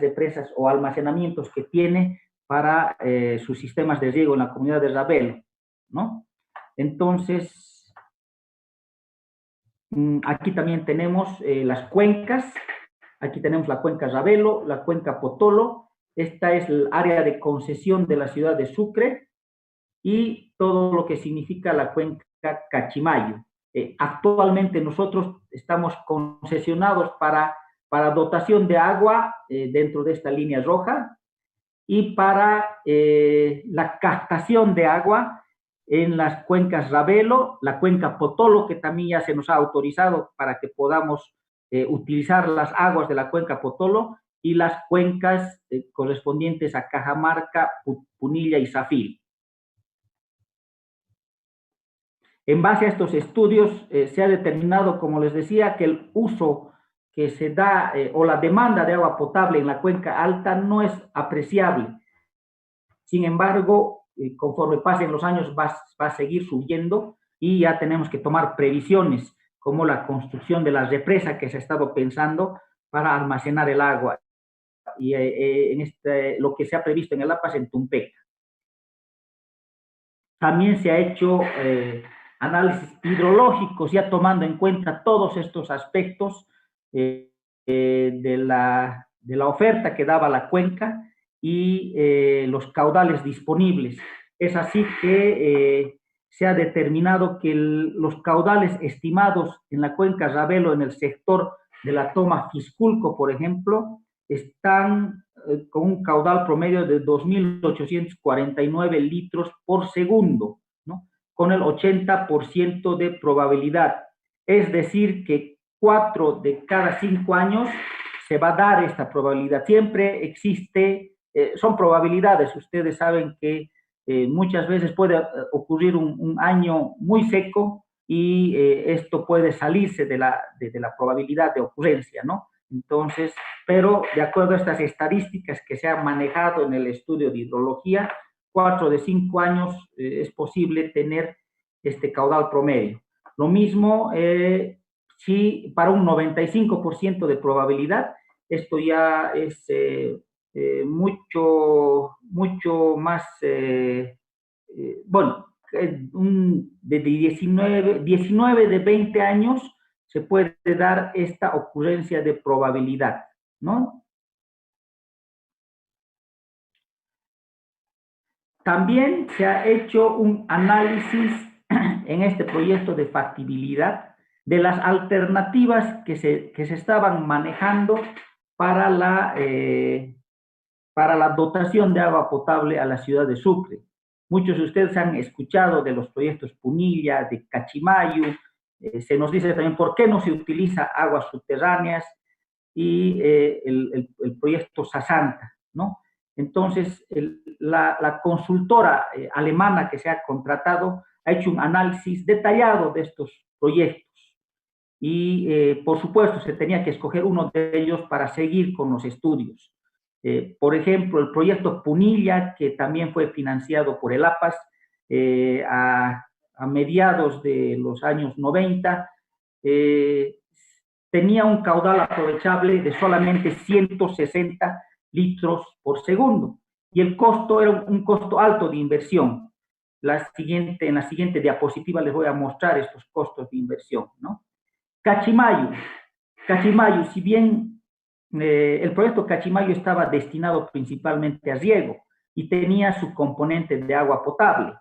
represas o almacenamientos que tiene para sus sistemas de riego en la comunidad de Ravelo, ¿no? Entonces, aquí también tenemos las cuencas. Aquí tenemos la cuenca Ravelo, la cuenca Potolo. Esta es el área de concesión de la ciudad de Sucre y todo lo que significa la cuenca Cachimayo. Actualmente nosotros estamos concesionados para dotación de agua dentro de esta línea roja y para la captación de agua en las cuencas Ravelo, la cuenca Potolo, que también ya se nos ha autorizado para que podamos utilizar las aguas de la cuenca Potolo, y las cuencas correspondientes a Cajamarca, Punilla y Zafir. En base a estos estudios se ha determinado, como les decía, que el uso que se da o la demanda de agua potable en la cuenca alta no es apreciable. Sin embargo, conforme pasen los años va a seguir subiendo y ya tenemos que tomar previsiones como la construcción de la represa que se ha estado pensando para almacenar el agua y lo que se ha previsto en el APAS en Tumpeca. También se ha hecho análisis hidrológicos, ya tomando en cuenta todos estos aspectos de la oferta que daba la cuenca y los caudales disponibles. Es así que se ha determinado que los caudales estimados en la cuenca Ravelo, en el sector de la toma Fisculco, por ejemplo, están con un caudal promedio de 2.849 litros por segundo, ¿no? Con el 80% de probabilidad. Es decir, que 4 de cada 5 años se va a dar esta probabilidad. Siempre existe, son probabilidades. Ustedes saben que muchas veces puede ocurrir un año muy seco y esto puede salirse de la probabilidad de ocurrencia, ¿no? Entonces, pero de acuerdo a estas estadísticas que se han manejado en el estudio de hidrología, 4 de 5 años es posible tener este caudal promedio. Lo mismo si para un 95% de probabilidad, esto ya es mucho más, bueno, de 19 de 20 años se puede dar esta ocurrencia de probabilidad, ¿no? También se ha hecho un análisis en este proyecto de factibilidad de las alternativas que se estaban manejando para la dotación de agua potable a la ciudad de Sucre. Muchos de ustedes han escuchado de los proyectos Punilla, de Cachimayu, se nos dice también por qué no se utiliza aguas subterráneas y el proyecto Sasanta, ¿no? Entonces, la consultora alemana que se ha contratado ha hecho un análisis detallado de estos proyectos y, por supuesto, se tenía que escoger uno de ellos para seguir con los estudios. Por ejemplo, el proyecto Punilla, que también fue financiado por el APAS a mediados de los años 90, tenía un caudal aprovechable de solamente 160 litros por segundo y el costo era un costo alto de inversión. En la siguiente diapositiva les voy a mostrar estos costos de inversión, ¿no? Cachimayu, si bien el proyecto Cachimayu estaba destinado principalmente a riego y tenía su componente de agua potable.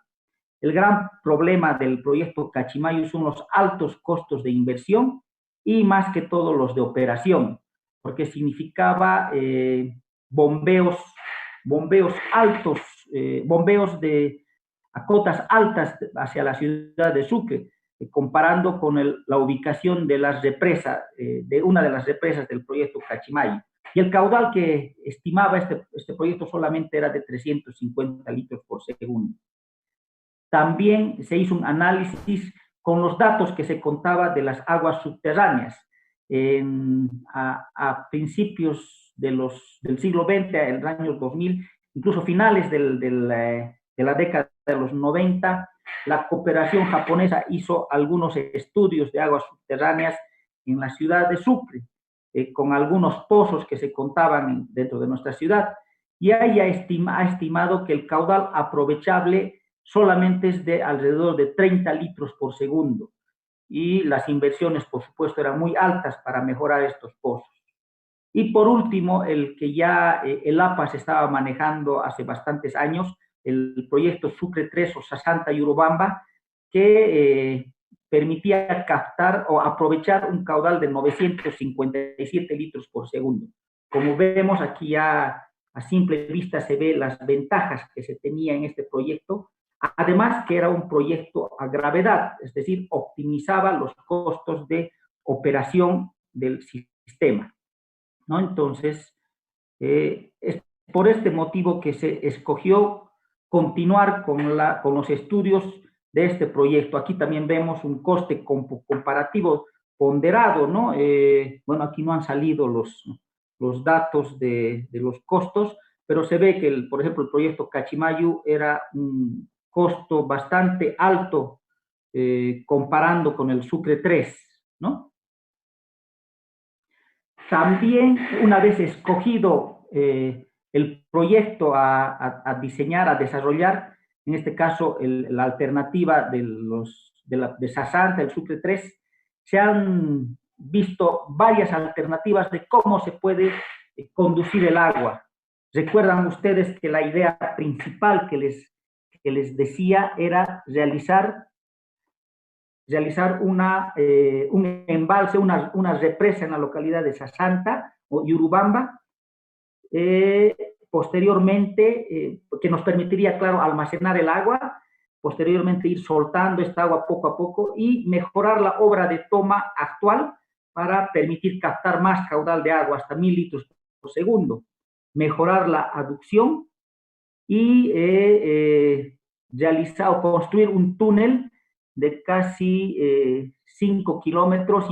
El gran problema del proyecto Cachimayu son los altos costos de inversión y más que todo los de operación, porque significaba bombeos altos, bombeos a cotas altas hacia la ciudad de Sucre, comparando con la ubicación de las represas, de una de las represas del proyecto Cachimayu. Y el caudal que estimaba este proyecto solamente era de 350 litros por segundo. También se hizo un análisis con los datos que se contaba de las aguas subterráneas. A principios del siglo XX, en el año 2000, incluso finales de la década de los 90, la cooperación japonesa hizo algunos estudios de aguas subterráneas en la ciudad de Sucre, con algunos pozos que se contaban dentro de nuestra ciudad, y ella ha estimado que el caudal aprovechable solamente es de alrededor de 30 litros por segundo, y las inversiones, por supuesto, eran muy altas para mejorar estos pozos. Y por último, el que ya el APAS estaba manejando hace bastantes años, el proyecto Sucre 3 o Sasanta y Urubamba, que permitía captar o aprovechar un caudal de 957 litros por segundo. Como vemos aquí ya a simple vista se ve las ventajas que se tenía en este proyecto Además que era un proyecto a gravedad, es decir, optimizaba los costos de operación del sistema, ¿no? Entonces, es por este motivo que se escogió continuar con los estudios de este proyecto. Aquí también vemos un coste comparativo ponderado, ¿no? Bueno, aquí no han salido los datos de los costos, pero se ve que, por ejemplo, el proyecto Cachimayu era un costo bastante alto comparando con el Sucre 3, ¿no? También, una vez escogido el proyecto a diseñar, a desarrollar, en este caso la alternativa de Sasanta, el Sucre 3, se han visto varias alternativas de cómo se puede conducir el agua. Recuerdan ustedes que la idea principal que les decía era realizar un embalse, una represa en la localidad de Sasanta o Yurubamba, posteriormente, que nos permitiría, claro, almacenar el agua, posteriormente ir soltando esta agua poco a poco y mejorar la obra de toma actual para permitir captar más caudal de agua, hasta 1000 litros por segundo, mejorar la aducción y realizar o construir un túnel de casi 5,5 kilómetros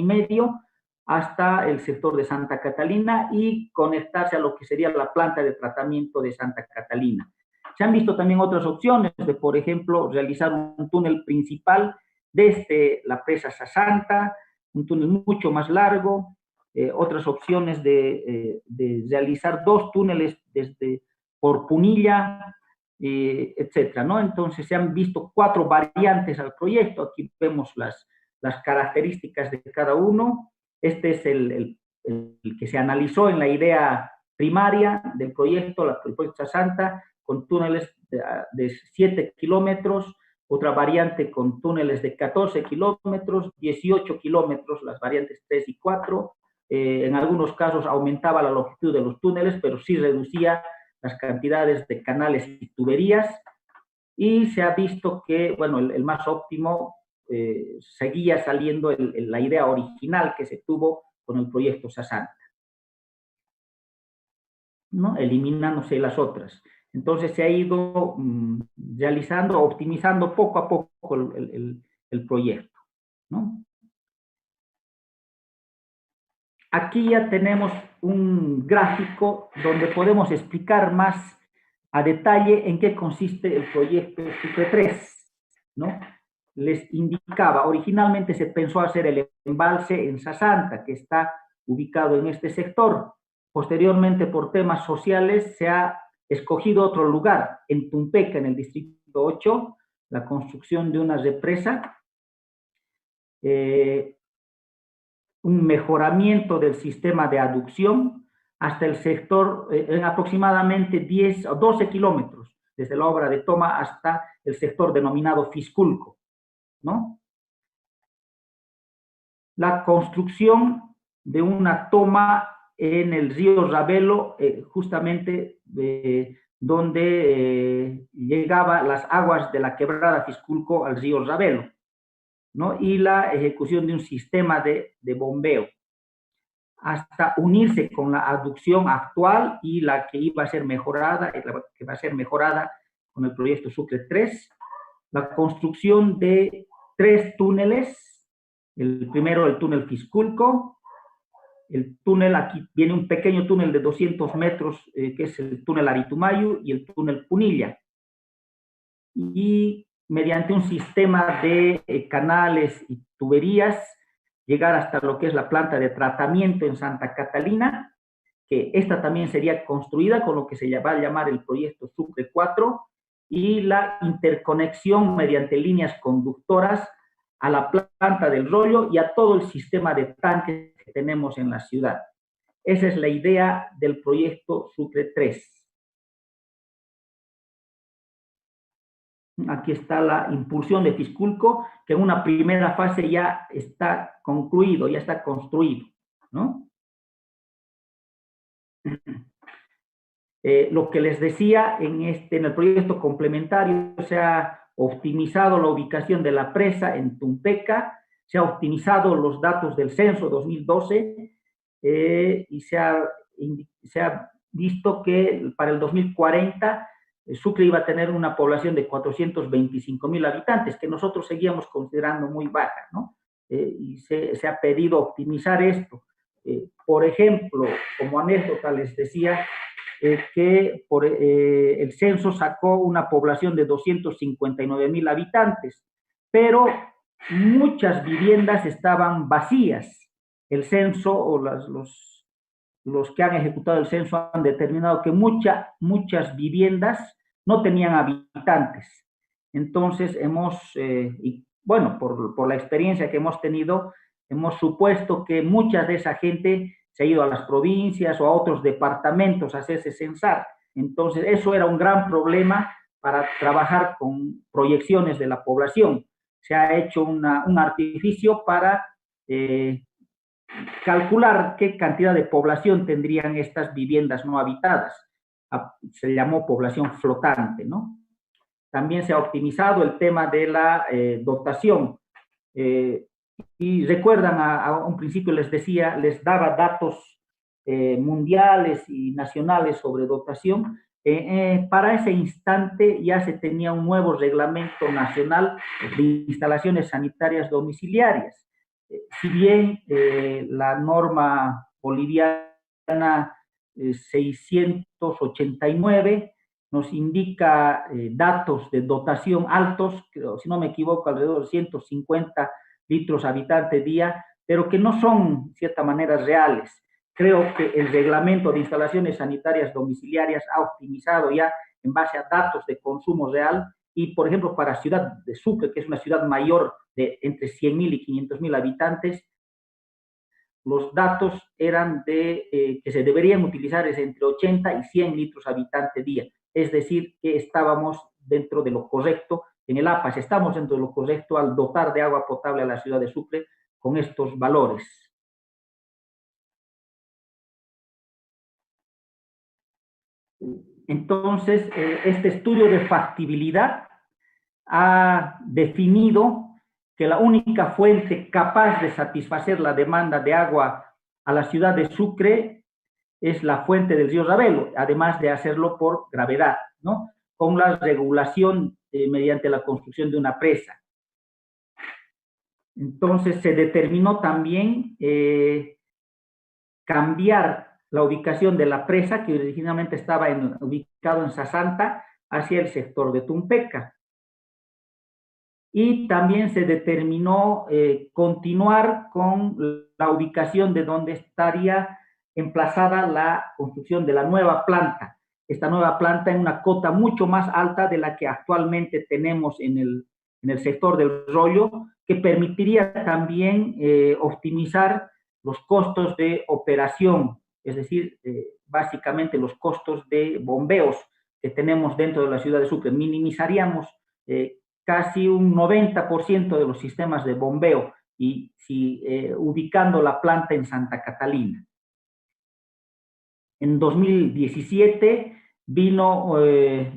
hasta el sector de Santa Catalina y conectarse a lo que sería la planta de tratamiento de Santa Catalina. Se han visto también otras opciones de, por ejemplo, realizar un túnel principal desde la presa Sasanta, un túnel mucho más largo, otras opciones de realizar 2 túneles desde por Punilla, etcétera, ¿no? Entonces se han visto 4 variantes al proyecto. Aquí vemos las características de cada uno. Este es el que se analizó en la idea primaria del proyecto, el proyecto Sasanta, con túneles de 7 kilómetros, otra variante con túneles de 14 kilómetros, 18 kilómetros, las variantes 3 y 4. En algunos casos aumentaba la longitud de los túneles, pero sí reducía las cantidades de canales y tuberías, y se ha visto que, bueno, el más óptimo seguía saliendo la idea original que se tuvo con el proyecto Sasanta, ¿no? Eliminándose las otras. Entonces se ha ido realizando, optimizando poco a poco el proyecto, ¿no? Aquí ya tenemos un gráfico donde podemos explicar más a detalle en qué consiste el proyecto Sucre 3, ¿no? Les indicaba, originalmente se pensó hacer el embalse en Sasanta, que está ubicado en este sector. Posteriormente, por temas sociales, se ha escogido otro lugar, en Tumpeca, en el distrito 8, la construcción de una represa, un mejoramiento del sistema de aducción hasta el sector en aproximadamente 10 o 12 kilómetros, desde la obra de toma hasta el sector denominado Fisculco, ¿no? La construcción de una toma en el río Ravelo, justamente donde llegaban las aguas de la quebrada Fisculco al río Ravelo, ¿no? Y la ejecución de un sistema de bombeo, hasta unirse con la aducción actual y la que iba a ser mejorada, que va a ser mejorada con el proyecto Sucre 3, la construcción de 3 túneles, el primero el túnel Fisculco, el túnel, aquí viene un pequeño túnel de 200 metros, que es el túnel Aritumayu, y el túnel Punilla, y mediante un sistema de canales y tuberías, llegar hasta lo que es la planta de tratamiento en Santa Catalina, que esta también sería construida con lo que se va a llamar el proyecto Sucre 4, y la interconexión mediante líneas conductoras a la planta del rollo y a todo el sistema de tanques que tenemos en la ciudad. Esa es la idea del proyecto Sucre 3. Aquí está la impulsión de Fisculco, que en una primera fase ya está concluido, ya está construido, ¿no? Lo que les decía, en el proyecto complementario se ha optimizado la ubicación de la presa en Tumpeca, se ha optimizado los datos del censo 2012 y se ha visto que para el 2040 Sucre iba a tener una población de 425.000 habitantes, que nosotros seguíamos considerando muy baja, ¿no? Y se ha pedido optimizar esto. Por ejemplo, como anécdota les decía que el censo sacó una población de 259.000 habitantes, pero muchas viviendas estaban vacías. El censo o los que han ejecutado el censo han determinado que muchas viviendas no tenían habitantes. Entonces y bueno, por la experiencia que hemos tenido, hemos supuesto que mucha de esa gente se ha ido a las provincias o a otros departamentos a hacerse censar. Entonces, eso era un gran problema para trabajar con proyecciones de la población. Se ha hecho un artificio para calcular qué cantidad de población tendrían estas viviendas no habitadas. Se llamó población flotante, ¿no? También se ha optimizado el tema de la dotación. Y recuerdan, a un principio les decía, les daba datos mundiales y nacionales sobre dotación. Para ese instante ya se tenía un nuevo reglamento nacional de instalaciones sanitarias domiciliarias. Si bien la norma boliviana 689 nos indica datos de dotación altos, si no me equivoco, alrededor de 150 litros habitante día, pero que no son, de cierta manera, reales. Creo que el reglamento de instalaciones sanitarias domiciliarias ha optimizado ya en base a datos de consumo real y, por ejemplo, para Ciudad de Sucre, que es una ciudad mayor de entre 100.000 y 500.000 habitantes, los datos eran que se deberían utilizar entre 80 y 100 litros habitante día. Es decir, que estábamos dentro de lo correcto. En el APAS estamos dentro de lo correcto al dotar de agua potable a la ciudad de Sucre con estos valores. Entonces, este estudio de factibilidad ha definido que la única fuente capaz de satisfacer la demanda de agua a la ciudad de Sucre es la fuente del río Ravelo, además de hacerlo por gravedad, ¿no? Con la regulación mediante la construcción de una presa. Entonces se determinó también cambiar la ubicación de la presa, que originalmente estaba ubicado en Sasanta, hacia el sector de Tumpeca. Y también se determinó continuar con la ubicación de donde estaría emplazada la construcción de la nueva planta. Esta nueva planta en una cota mucho más alta de la que actualmente tenemos en el sector del rollo, que permitiría también optimizar los costos de operación, es decir, básicamente los costos de bombeos que tenemos dentro de la ciudad de Sucre. Minimizaríamos casi un 90% de los sistemas de bombeo y ubicando la planta en Santa Catalina. En 2017 vino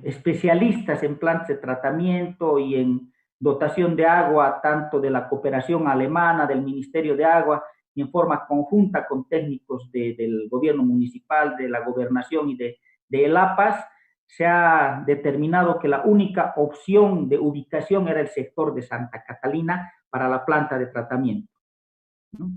especialistas en plantas de tratamiento y en dotación de agua, tanto de la cooperación alemana, del Ministerio de Agua, y en forma conjunta con técnicos del gobierno municipal, de la gobernación y de El APAS, se ha determinado que la única opción de ubicación era el sector de Santa Catalina para la planta de tratamiento, ¿no?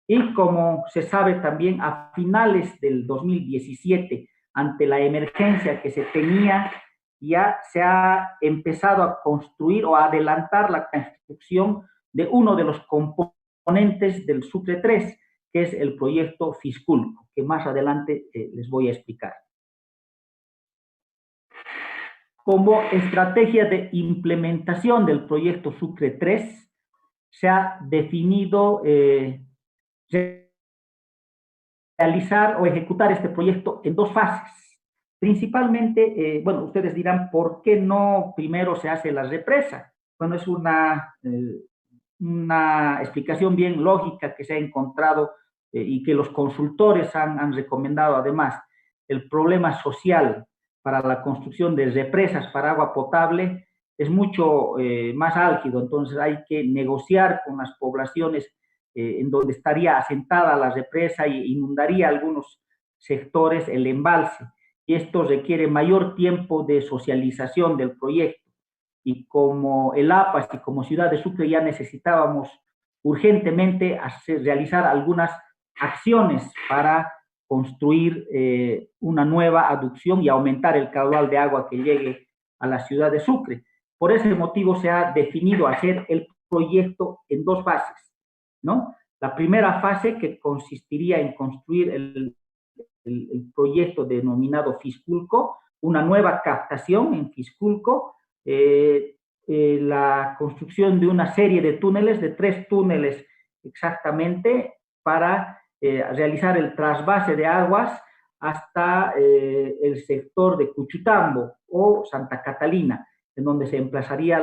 Y como se sabe también, a finales del 2017, ante la emergencia que se tenía, ya se ha empezado a construir o a adelantar la construcción de uno de los componentes del Sucre 3, que es el proyecto Fisculco, que más adelante les voy a explicar. Como estrategia de implementación del proyecto Sucre 3, se ha definido realizar o ejecutar este proyecto en dos fases. Principalmente, bueno, ustedes dirán, ¿por qué no primero se hace la represa? Bueno, es una explicación bien lógica que se ha encontrado y que los consultores han recomendado además. El problema social para la construcción de represas para agua potable es mucho más álgido, entonces hay que negociar con las poblaciones en donde estaría asentada la represa y inundaría algunos sectores el embalse. Y esto requiere mayor tiempo de socialización del proyecto. Y como el APAS y como Ciudad de Sucre ya necesitábamos urgentemente realizar algunas acciones para construir una nueva aducción y aumentar el caudal de agua que llegue a la ciudad de Sucre. Por ese motivo se ha definido hacer el proyecto en dos fases, ¿no? La primera fase que consistiría en construir el proyecto denominado Fisculco, una nueva captación en Fisculco, la construcción de una serie de túneles, de 3 túneles exactamente, para realizar el trasvase de aguas hasta el sector de Cuchutambo o Santa Catalina, en donde se emplazaría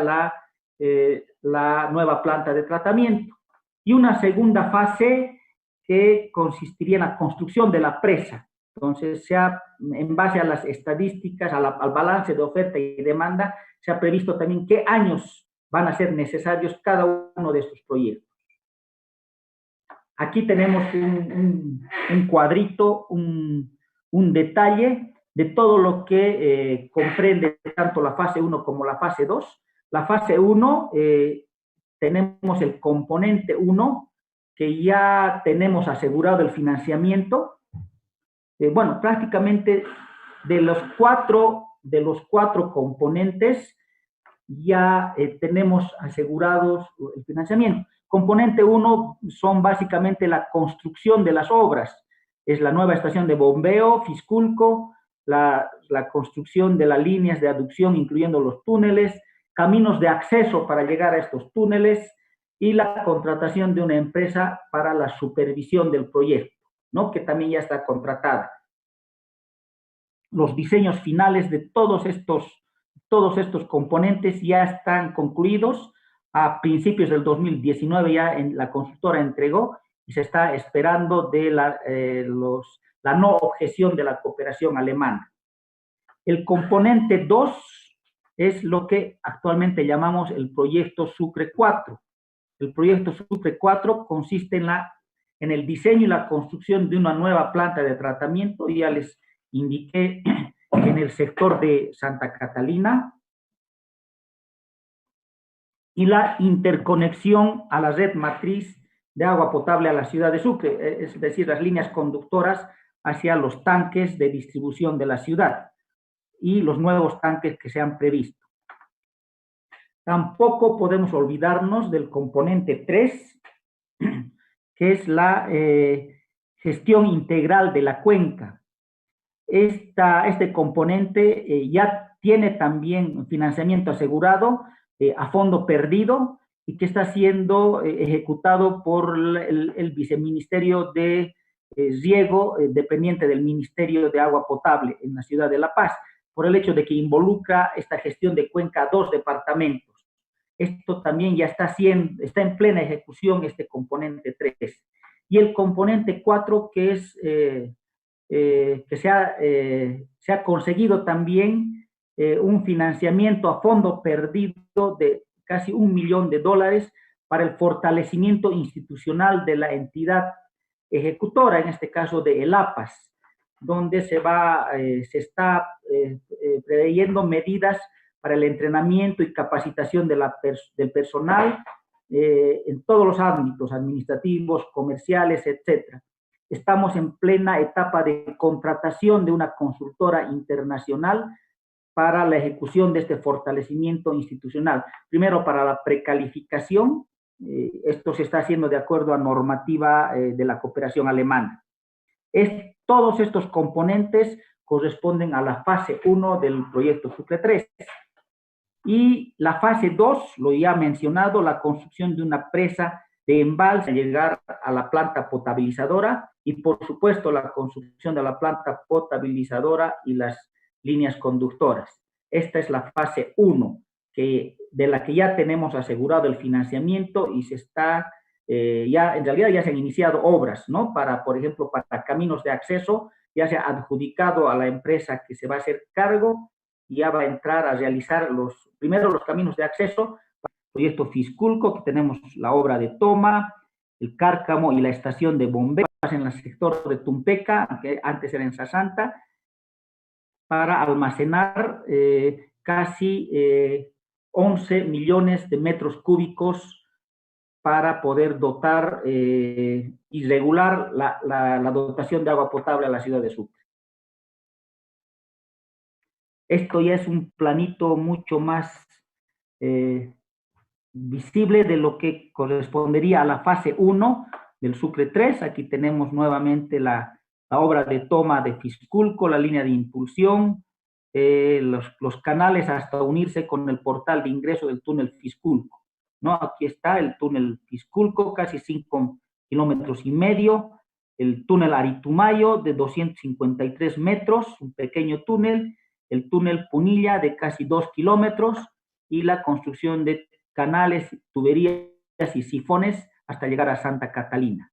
la nueva planta de tratamiento. Y una segunda fase que consistiría en la construcción de la presa. Entonces, en base a las estadísticas, al balance de oferta y demanda, se ha previsto también qué años van a ser necesarios cada uno de estos proyectos. Aquí tenemos un cuadrito, un detalle de todo lo que comprende tanto la fase 1 como la fase 2. La fase 1, tenemos el componente 1, que ya tenemos asegurado el financiamiento. Bueno, prácticamente de los cuatro componentes ya tenemos asegurados el financiamiento. Componente 1 son básicamente la construcción de las obras. Es la nueva estación de bombeo, Fisculco, la construcción de las líneas de aducción, incluyendo los túneles, caminos de acceso para llegar a estos túneles y la contratación de una empresa para la supervisión del proyecto, ¿no? Que también ya está contratada. Los diseños finales de todos estos componentes ya están concluidos. A principios del 2019 ya la constructora entregó y se está esperando de la no objeción de la cooperación alemana. El componente 2 es lo que actualmente llamamos el proyecto Sucre 4. El proyecto Sucre 4 consiste en el diseño y la construcción de una nueva planta de tratamiento. Ya les indiqué en el sector de Santa Catalina, y la interconexión a la red matriz de agua potable a la ciudad de Sucre, es decir, las líneas conductoras hacia los tanques de distribución de la ciudad y los nuevos tanques que se han previsto. Tampoco podemos olvidarnos del componente 3, que es la gestión integral de la cuenca. Este componente ya tiene también financiamiento asegurado a fondo perdido y que está siendo ejecutado por el Viceministerio de Riego, dependiente del Ministerio de Agua Potable en la ciudad de La Paz, por el hecho de que involucra esta gestión de cuenca a 2 departamentos. Esto también ya está en plena ejecución, este componente 3. Y el componente 4, que es que se ha conseguido también un financiamiento a fondo perdido de casi $1 millón para el fortalecimiento institucional de la entidad ejecutora, en este caso de el APAS, donde se está preveyendo medidas para el entrenamiento y capacitación del personal en todos los ámbitos administrativos, comerciales, etcétera. Estamos en plena etapa de contratación de una consultora internacional para la ejecución de este fortalecimiento institucional. Primero, para la precalificación, esto se está haciendo de acuerdo a normativa de la cooperación alemana. Todos estos componentes corresponden a la fase 1 del proyecto Sucre 3. Y la fase 2, lo ya mencionado, la construcción de una presa de embalse, llegar a la planta potabilizadora y, por supuesto, la construcción de la planta potabilizadora y las líneas conductoras. Esta es la fase 1, de la que ya tenemos asegurado el financiamiento y se está, en realidad ya se han iniciado obras, ¿no? Por ejemplo, para caminos de acceso, ya se ha adjudicado a la empresa que se va a hacer cargo ya va a entrar a realizar primero los caminos de acceso, el proyecto Fisculco, que tenemos la obra de toma, el Cárcamo y la estación de bomberos en el sector de Tumpeca, que antes era en Sasanta, para almacenar casi 11 millones de metros cúbicos para poder dotar y regular la dotación de agua potable a la ciudad de Sucre. Esto ya es un planito mucho más visible de lo que correspondería a la fase 1 del Sucre 3. Aquí tenemos nuevamente la obra de toma de Fisculco, la línea de impulsión, los canales hasta unirse con el portal de ingreso del túnel Fisculco, ¿no? Aquí está el túnel Fisculco, casi 5 kilómetros y medio, el túnel Aritumayo de 253 metros, un pequeño túnel, el túnel Punilla de casi 2 kilómetros y la construcción de canales, tuberías y sifones hasta llegar a Santa Catalina.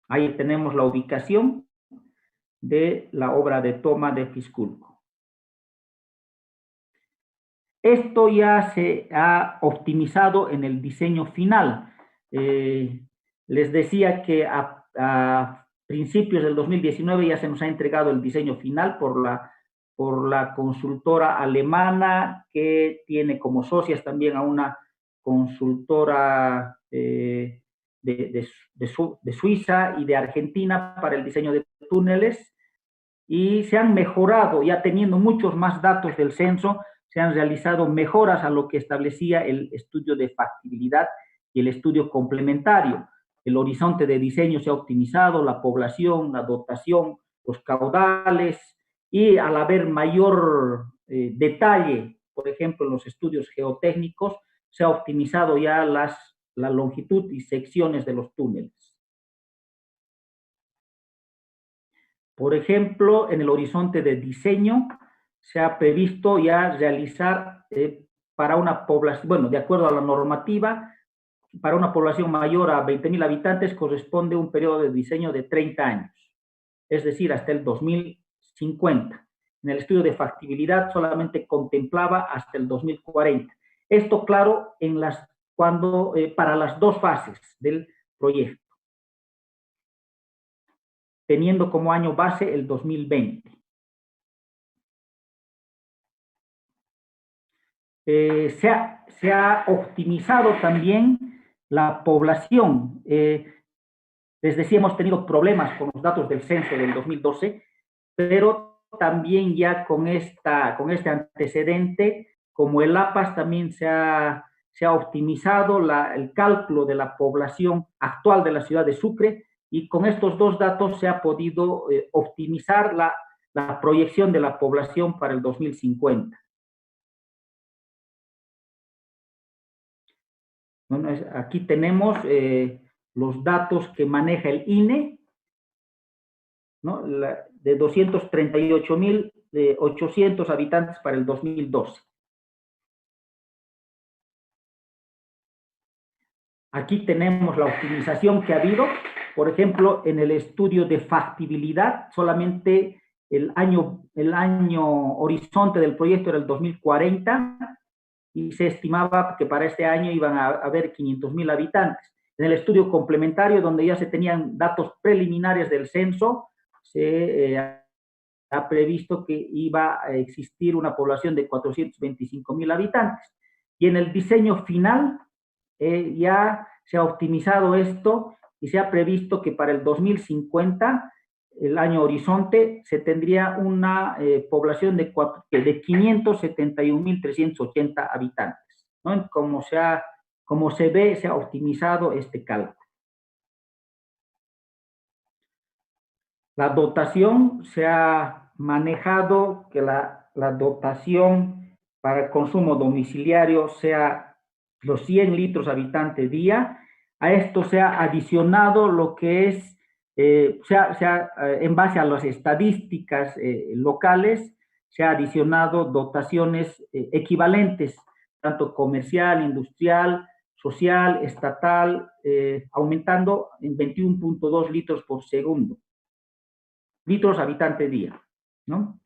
Ahí tenemos la ubicación de la obra de toma de Fisculco. Esto ya se ha optimizado en el diseño final. Les decía que a principios del 2019 ya se nos ha entregado el diseño final por la consultora alemana, que tiene como socias también a una consultora de Suiza y de Argentina para el diseño de túneles, y se han mejorado, ya teniendo muchos más datos del censo, se han realizado mejoras a lo que establecía el estudio de factibilidad y el estudio complementario. El horizonte de diseño se ha optimizado, la población, la dotación, los caudales, y al haber mayor detalle, por ejemplo, en los estudios geotécnicos, se ha optimizado ya la longitud y secciones de los túneles. Por ejemplo, en el horizonte de diseño se ha previsto ya realizar para una población, bueno, de acuerdo a la normativa, para una población mayor a 20.000 habitantes corresponde un periodo de diseño de 30 años, es decir, hasta el 2050. En el estudio de factibilidad solamente contemplaba hasta el 2040. Esto, claro, para las dos fases del proyecto, teniendo como año base el 2020. Se ha optimizado también la población. Les decía, hemos tenido problemas con los datos del censo del 2012, pero también ya con este antecedente, como el APAS, también se ha optimizado el cálculo de la población actual de la ciudad de Sucre, y con estos dos datos se ha podido optimizar la proyección de la población para el 2050. Bueno, aquí tenemos los datos que maneja el INE, ¿no? De 238.800 habitantes para el 2012. Aquí tenemos la optimización que ha habido. Por ejemplo, en el estudio de factibilidad, solamente el año horizonte del proyecto era el 2040, y se estimaba que para este año iban a haber 500.000 habitantes. En el estudio complementario, donde ya se tenían datos preliminares del censo, se ha previsto que iba a existir una población de 425.000 habitantes. Y en el diseño final ya se ha optimizado esto y se ha previsto que para el 2050, el año horizonte, se tendría una población de 571.380 habitantes, ¿no? Como se ve, se ha optimizado este cálculo. La dotación se ha manejado, que la dotación para el consumo domiciliario sea los 100 litros habitante día. A esto se ha adicionado lo que es, en base a las estadísticas locales, se ha adicionado dotaciones equivalentes, tanto comercial, industrial, social, estatal, aumentando en 21.2 litros por segundo. litros habitante día, ¿no?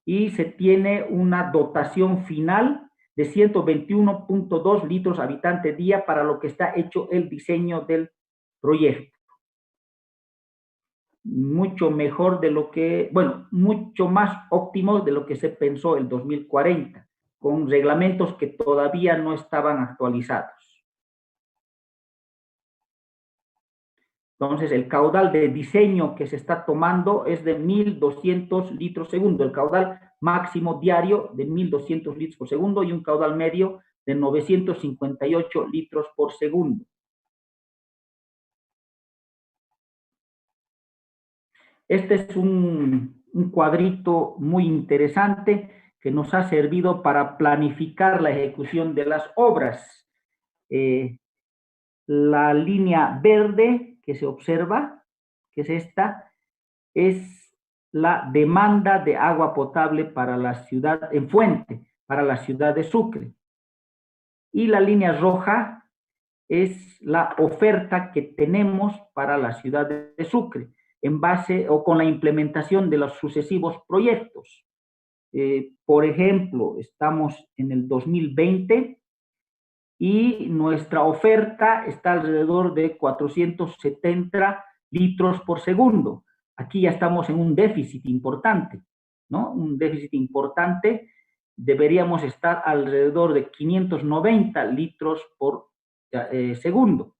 Y se tiene una dotación final de 121.2 litros habitante día para lo que está hecho el diseño del proyecto. Mucho mejor de lo que, bueno, mucho más óptimo de lo que se pensó el 2040, con reglamentos que todavía no estaban actualizados. Entonces, el caudal de diseño que se está tomando es de 1.200 litros segundo, el caudal máximo diario de 1.200 litros por segundo y un caudal medio de 958 litros por segundo. Este es un cuadrito muy interesante que nos ha servido para planificar la ejecución de las obras. La línea verde que se observa, que es esta, es la demanda de agua potable para la ciudad, en fuente, para la ciudad de Sucre. Y la línea roja es la oferta que tenemos para la ciudad de Sucre, en base o con la implementación de los sucesivos proyectos. Por ejemplo, estamos en el 2020 y nuestra oferta está alrededor de 470 litros por segundo. Aquí ya estamos en un déficit importante, ¿no? Un déficit importante, deberíamos estar alrededor de 590 litros por segundo.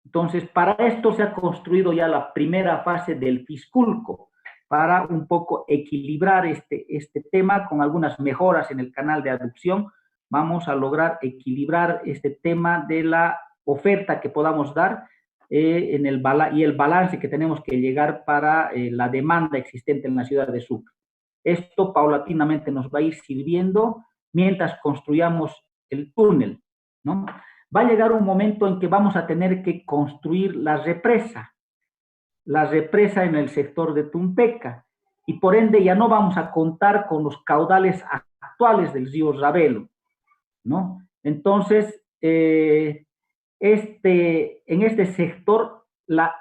Entonces, para esto se ha construido ya la primera fase del Fisculco, para un poco equilibrar este tema con algunas mejoras en el canal de aducción. Vamos a lograr equilibrar este tema de la oferta que podamos dar y el balance que tenemos que llegar para la demanda existente en la ciudad de Sucre. Esto paulatinamente nos va a ir sirviendo mientras construyamos el túnel, ¿no? Va a llegar un momento en que vamos a tener que construir la represa en el sector de Tumpeca, y por ende ya no vamos a contar con los caudales actuales del río Ravelo, ¿no? Entonces, en este sector,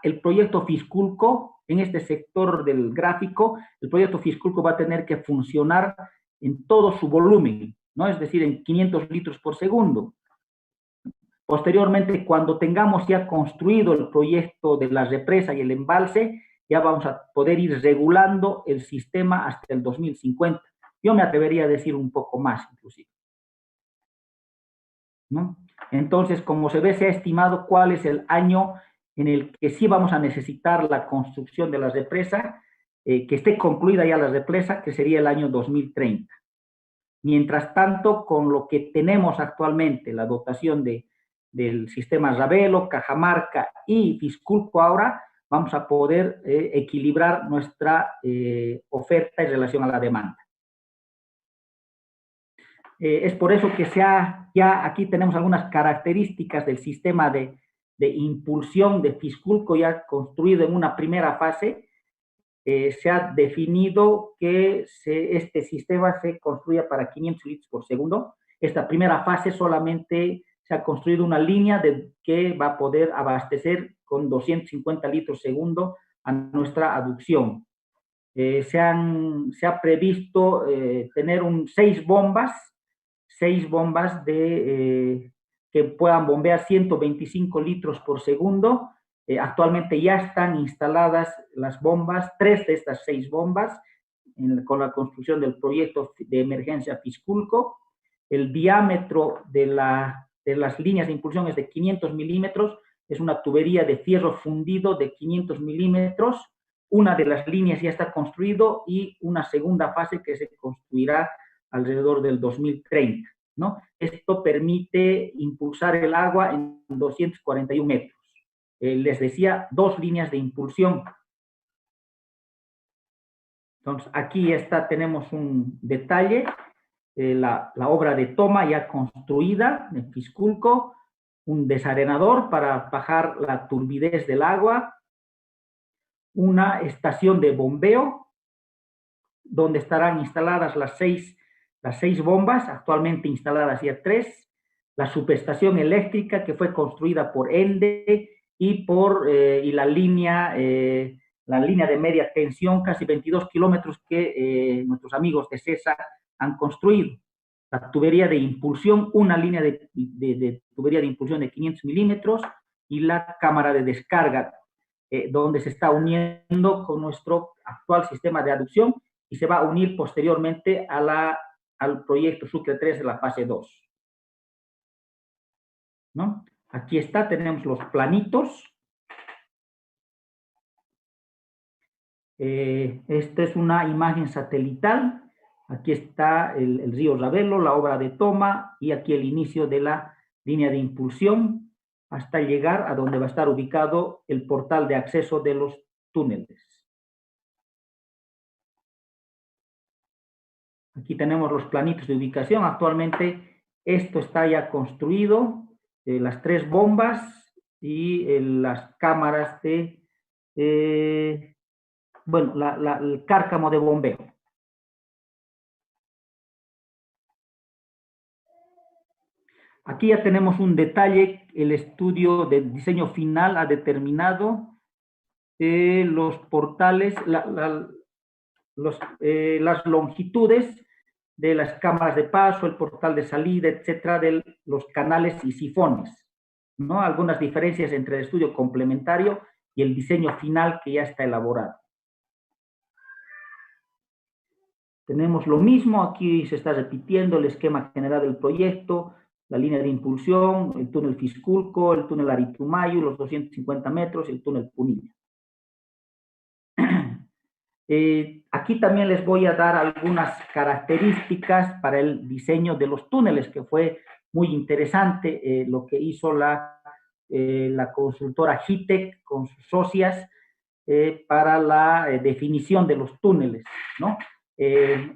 el proyecto Fisculco, en este sector del gráfico, el proyecto Fisculco va a tener que funcionar en todo su volumen, ¿no? Es decir, en 500 litros por segundo. Posteriormente, cuando tengamos ya construido el proyecto de la represa y el embalse, ya vamos a poder ir regulando el sistema hasta el 2050. Yo me atrevería a decir un poco más, inclusive, ¿no? Entonces, como se ve, se ha estimado cuál es el año en el que sí vamos a necesitar la construcción de la represa, que esté concluida ya la represa, que sería el año 2030. Mientras tanto, con lo que tenemos actualmente, la dotación del sistema Ravelo, Cajamarca y Fisculco ahora, vamos a poder equilibrar nuestra oferta en relación a la demanda. Es por eso que ya aquí tenemos algunas características del sistema de impulsión de Fisculco ya construido en una primera fase. Se ha definido que este sistema se construya para 500 litros por segundo. Esta primera fase solamente se ha construido una línea que va a poder abastecer con 250 litros segundo a nuestra aducción. Se ha previsto tener 6 bombas que puedan bombear 125 litros por segundo. Actualmente ya están instaladas las bombas, 3 de estas 6 bombas, con la construcción del proyecto de emergencia Fisculco. El diámetro de las líneas de impulsión es de 500 milímetros, es una tubería de fierro fundido de 500 milímetros. Una de las líneas ya está construido y una segunda fase que se construirá alrededor del 2030, ¿no? Esto permite impulsar el agua en 241 metros. Les decía, 2 líneas de impulsión. Entonces, aquí tenemos un detalle, la obra de toma ya construida en Fisculco, un desarenador para bajar la turbidez del agua, una estación de bombeo, donde estarán instaladas las seis bombas, actualmente instaladas ya 3, la subestación eléctrica que fue construida por ENDE y la línea la línea de media tensión, casi 22 kilómetros que nuestros amigos de CESA han construido. La tubería de impulsión, una línea de tubería de impulsión de 500 milímetros y la cámara de descarga, donde se está uniendo con nuestro actual sistema de aducción y se va a unir posteriormente al proyecto Sucre 3 de la fase 2. ¿No? Aquí está, tenemos los planitos. Esta es una imagen satelital. Aquí está el río Ravelo, la obra de toma, y aquí el inicio de la línea de impulsión hasta llegar a donde va a estar ubicado el portal de acceso de los túneles. Aquí tenemos los planitos de ubicación. Actualmente esto está ya construido, las 3 bombas y las cámaras de, bueno, el cárcamo de bombeo. Aquí ya tenemos un detalle, el estudio de diseño final ha determinado los portales, las longitudes de las cámaras de paso, el portal de salida, etcétera, de los canales y sifones, ¿no? Algunas diferencias entre el estudio complementario y el diseño final que ya está elaborado. Tenemos lo mismo, aquí se está repitiendo el esquema general del proyecto, la línea de impulsión, el túnel Fisculco, el túnel Aritumayo, los 250 metros, el túnel Punilla. Aquí también les voy a dar algunas características para el diseño de los túneles, que fue muy interesante lo que hizo la consultora HITEC con sus socias para la definición de los túneles, ¿no?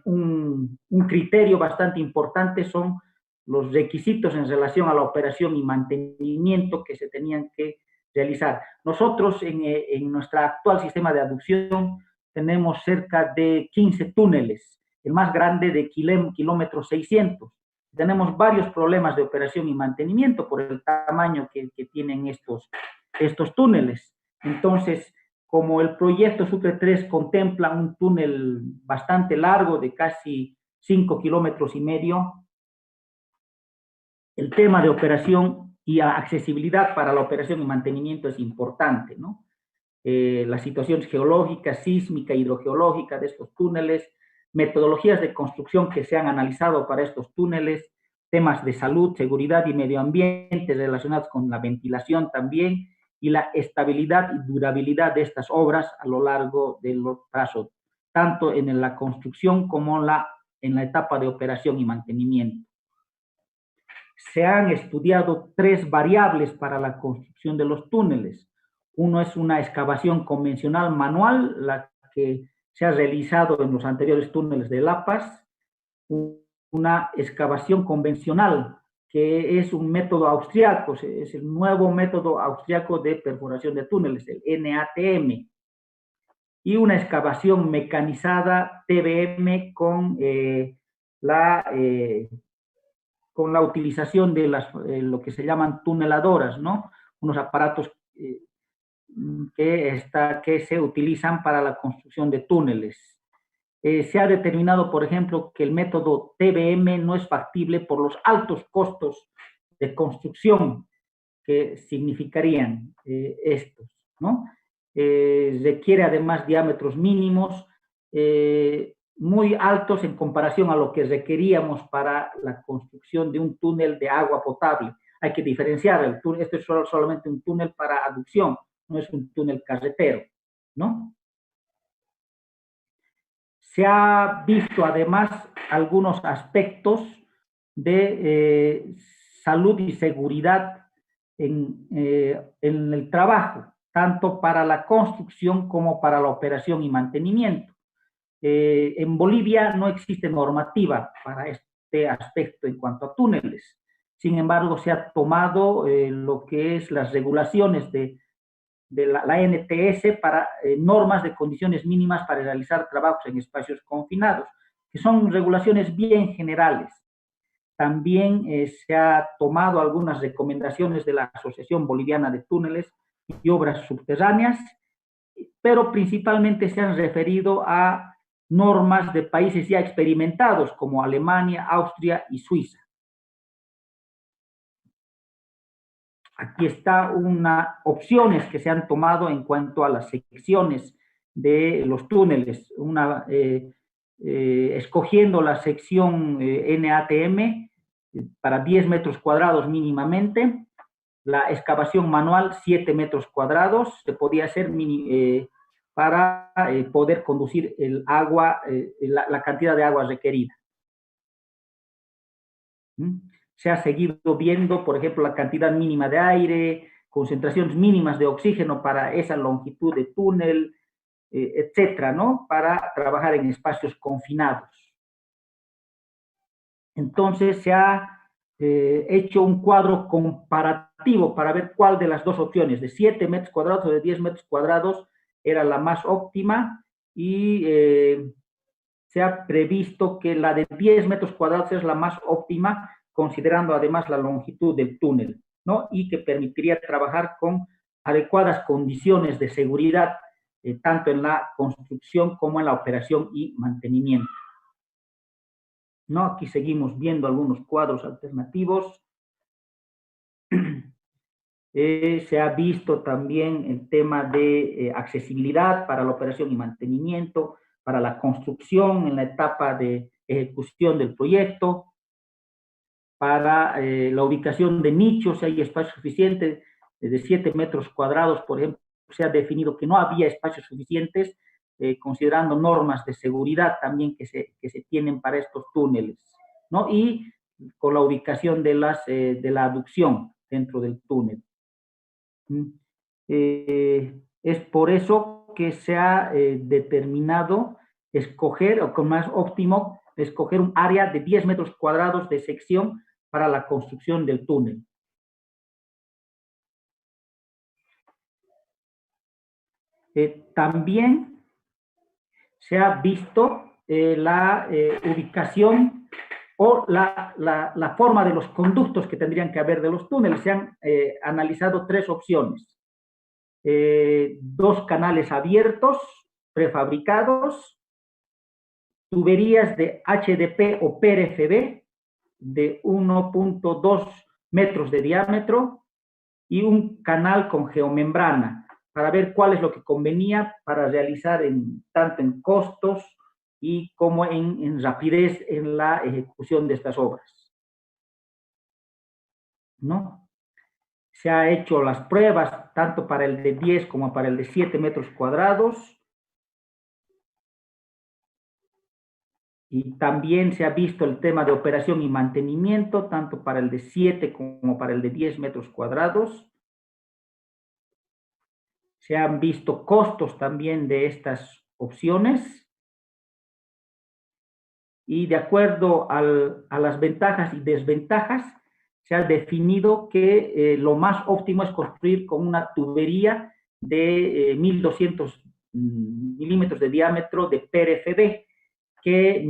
Un criterio bastante importante son los requisitos en relación a la operación y mantenimiento que se tenían que realizar. Nosotros en nuestro actual sistema de aducción tenemos cerca de 15 túneles, el más grande de kilómetros 600. Tenemos varios problemas de operación y mantenimiento por el tamaño que tienen estos túneles. Entonces, como el proyecto Sucre 3 contempla un túnel bastante largo de casi 5 kilómetros y medio, el tema de operación y accesibilidad para la operación y mantenimiento es importante, ¿no? Las situaciones geológicas, sísmica, hidrogeológica de estos túneles, metodologías de construcción que se han analizado para estos túneles, temas de salud, seguridad y medio ambiente relacionados con la ventilación también, y la estabilidad y durabilidad de estas obras a lo largo de los plazos, tanto en la construcción como en la etapa de operación y mantenimiento. Se han estudiado 3 variables para la construcción de los túneles. Uno es una excavación convencional manual, la que se ha realizado en los anteriores túneles de La Paz, una excavación convencional, que es un método austriaco, es el nuevo método austriaco de perforación de túneles, el NATM, y una excavación mecanizada TBM con la utilización de lo que se llaman tuneladoras, ¿no? Unos aparatos que se utilizan para la construcción de túneles. Se ha determinado, por ejemplo, que el método TBM no es factible por los altos costos de construcción que significarían estos, ¿no? Requiere además diámetros mínimos muy altos en comparación a lo que requeríamos para la construcción de un túnel de agua potable. Hay que diferenciar el túnel, esto es solamente un túnel para aducción, no es un túnel carretero, ¿no? Se ha visto además algunos aspectos de salud y seguridad en el trabajo, tanto para la construcción como para la operación y mantenimiento. En Bolivia no existe normativa para este aspecto en cuanto a túneles. Sin embargo, se ha tomado lo que es las regulaciones de la NTS para normas de condiciones mínimas para realizar trabajos en espacios confinados, que son regulaciones bien generales. También se ha tomado algunas recomendaciones de la Asociación Boliviana de Túneles y Obras Subterráneas pero principalmente se han referido a normas de países ya experimentados como Alemania, Austria y Suiza. Aquí está unas opciones que se han tomado en cuanto a las secciones de los túneles, escogiendo la sección NATM para 10 metros cuadrados mínimamente, la excavación manual 7 metros cuadrados, se podía hacer para poder conducir el agua, la cantidad de agua requerida. Se ha seguido viendo, por ejemplo, la cantidad mínima de aire, concentraciones mínimas de oxígeno para esa longitud de túnel, etcétera, ¿no? Para trabajar en espacios confinados. Entonces se ha hecho un cuadro comparativo para ver cuál de las dos opciones, de 7 metros cuadrados o de 10 metros cuadrados, era la más óptima, y se ha previsto que la de 10 metros cuadrados es la más óptima, considerando además la longitud del túnel, ¿no? Y que permitiría trabajar con adecuadas condiciones de seguridad, tanto en la construcción como en la operación y mantenimiento, ¿no? Aquí seguimos viendo algunos cuadros alternativos. Se ha visto también el tema de accesibilidad para la operación y mantenimiento, para la construcción en la etapa de ejecución del proyecto, para la ubicación de nichos, si hay espacio suficiente, de 7 metros cuadrados, por ejemplo, se ha definido que no había espacios suficientes, considerando normas de seguridad también que se tienen para estos túneles, ¿no? Y con la ubicación de la aducción dentro del túnel. Es por eso que se ha determinado escoger, o con más óptimo, escoger un área de 10 metros cuadrados de sección para la construcción del túnel. También se ha visto la ubicación o la forma de los conductos que tendrían que haber de los túneles. Se han analizado 3 opciones. 2 canales abiertos, prefabricados, tuberías de HDP o PRFB de 1.2 metros de diámetro y un canal con geomembrana, para ver cuál es lo que convenía para realizar tanto en costos y como en rapidez en la ejecución de estas obras, ¿no? Se ha hecho las pruebas tanto para el de 10 como para el de 7 metros cuadrados, y también se ha visto el tema de operación y mantenimiento tanto para el de 7 como para el de 10 metros cuadrados. Se han visto costos también de estas opciones, y de acuerdo a las ventajas y desventajas, se ha definido que lo más óptimo es construir con una tubería de 1200 milímetros de diámetro de PRFB, que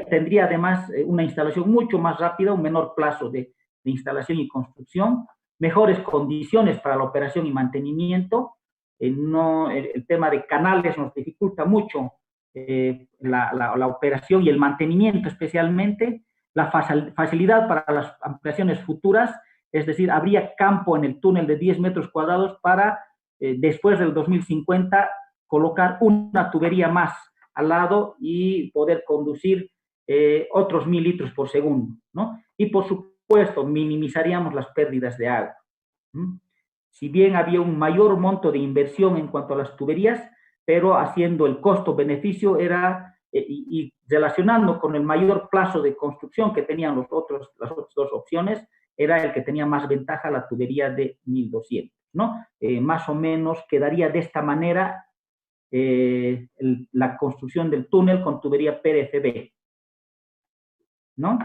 tendría además una instalación mucho más rápida, un menor plazo de instalación y construcción, mejores condiciones para la operación y mantenimiento. El tema de canales nos dificulta mucho la operación y el mantenimiento especialmente, la facilidad para las ampliaciones futuras, es decir, habría campo en el túnel de 10 metros cuadrados para después del 2050 colocar una tubería más al lado y poder conducir otros 1000 litros por segundo, ¿no? Y por supuesto minimizaríamos las pérdidas de agua. Si bien había un mayor monto de inversión en cuanto a las tuberías, pero haciendo el costo-beneficio era, y relacionando con el mayor plazo de construcción que tenían las otras 2 opciones, era el que tenía más ventaja, la tubería de 1200, ¿no? Más o menos quedaría de esta manera la construcción del túnel con tubería PRFB, ¿no?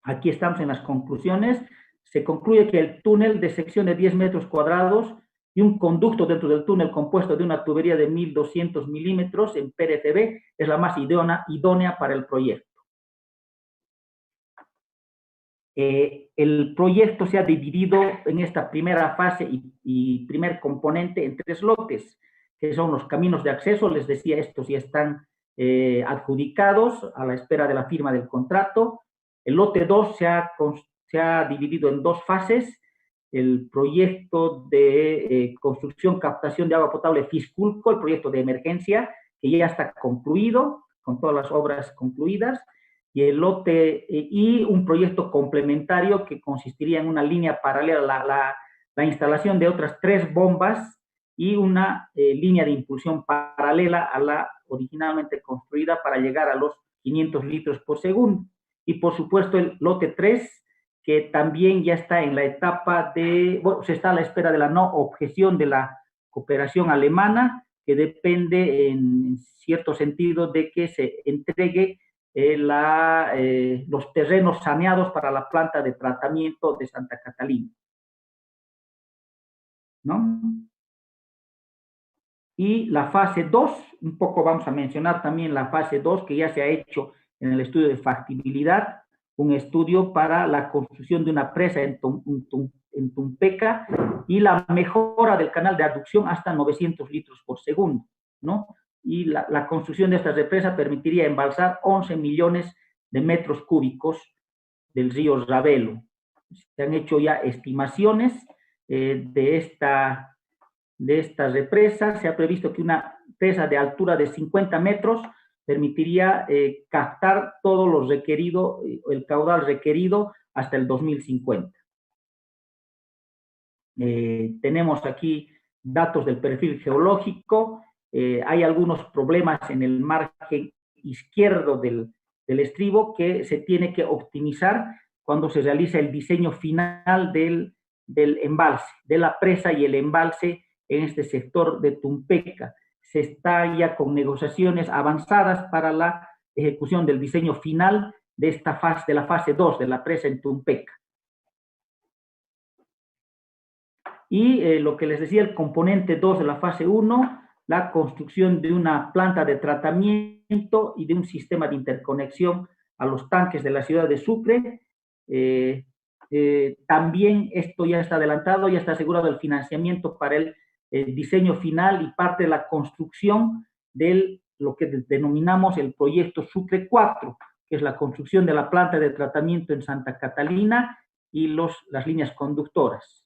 Aquí estamos en las conclusiones. Se concluye que el túnel de sección de 10 metros cuadrados y un conducto dentro del túnel compuesto de una tubería de 1200 milímetros en PRFB es la más idónea para el proyecto. El proyecto se ha dividido en esta primera fase y primer componente en 3 lotes, que son los caminos de acceso. Les decía, estos ya están adjudicados a la espera de la firma del contrato. El lote 2 se ha dividido en dos fases. El proyecto de construcción, captación de agua potable Fisculco, el proyecto de emergencia, que ya está concluido, con todas las obras concluidas, y el lote, y un proyecto complementario que consistiría en una línea paralela, la instalación de otras 3 bombas y una línea de impulsión paralela a la originalmente construida para llegar a los 500 litros por segundo. Y por supuesto el lote 3, que también ya está en la etapa de, bueno, se está a la espera de la no objeción de la cooperación alemana, que depende en cierto sentido de que se entregue los terrenos saneados para la planta de tratamiento de Santa Catalina, ¿no? Y la fase 2, un poco vamos a mencionar también la fase 2, que ya se ha hecho en el estudio de factibilidad, un estudio para la construcción de una presa en Tumpeca y la mejora del canal de aducción hasta 900 litros por segundo, ¿no? Y la construcción de esta represa permitiría embalsar 11 millones de metros cúbicos del río Ravelo. Se han hecho ya estimaciones de esta represa. Se ha previsto que una presa de altura de 50 metros permitiría captar todo lo requerido, el caudal requerido hasta el 2050. Tenemos aquí datos del perfil geológico. Hay algunos problemas en el margen izquierdo del estribo que se tiene que optimizar cuando se realiza el diseño final del embalse, de la presa y el embalse en este sector de Tumpeca. Se está ya con negociaciones avanzadas para la ejecución del diseño final de esta fase, de la fase 2 de la presa en Tumpeca. Y lo que les decía, el componente 2 de la fase 1, la construcción de una planta de tratamiento y de un sistema de interconexión a los tanques de la ciudad de Sucre. También esto ya está adelantado, ya está asegurado el financiamiento para el diseño final y parte de la construcción de lo que denominamos el proyecto Sucre 4, que es la construcción de la planta de tratamiento en Santa Catalina y las líneas conductoras.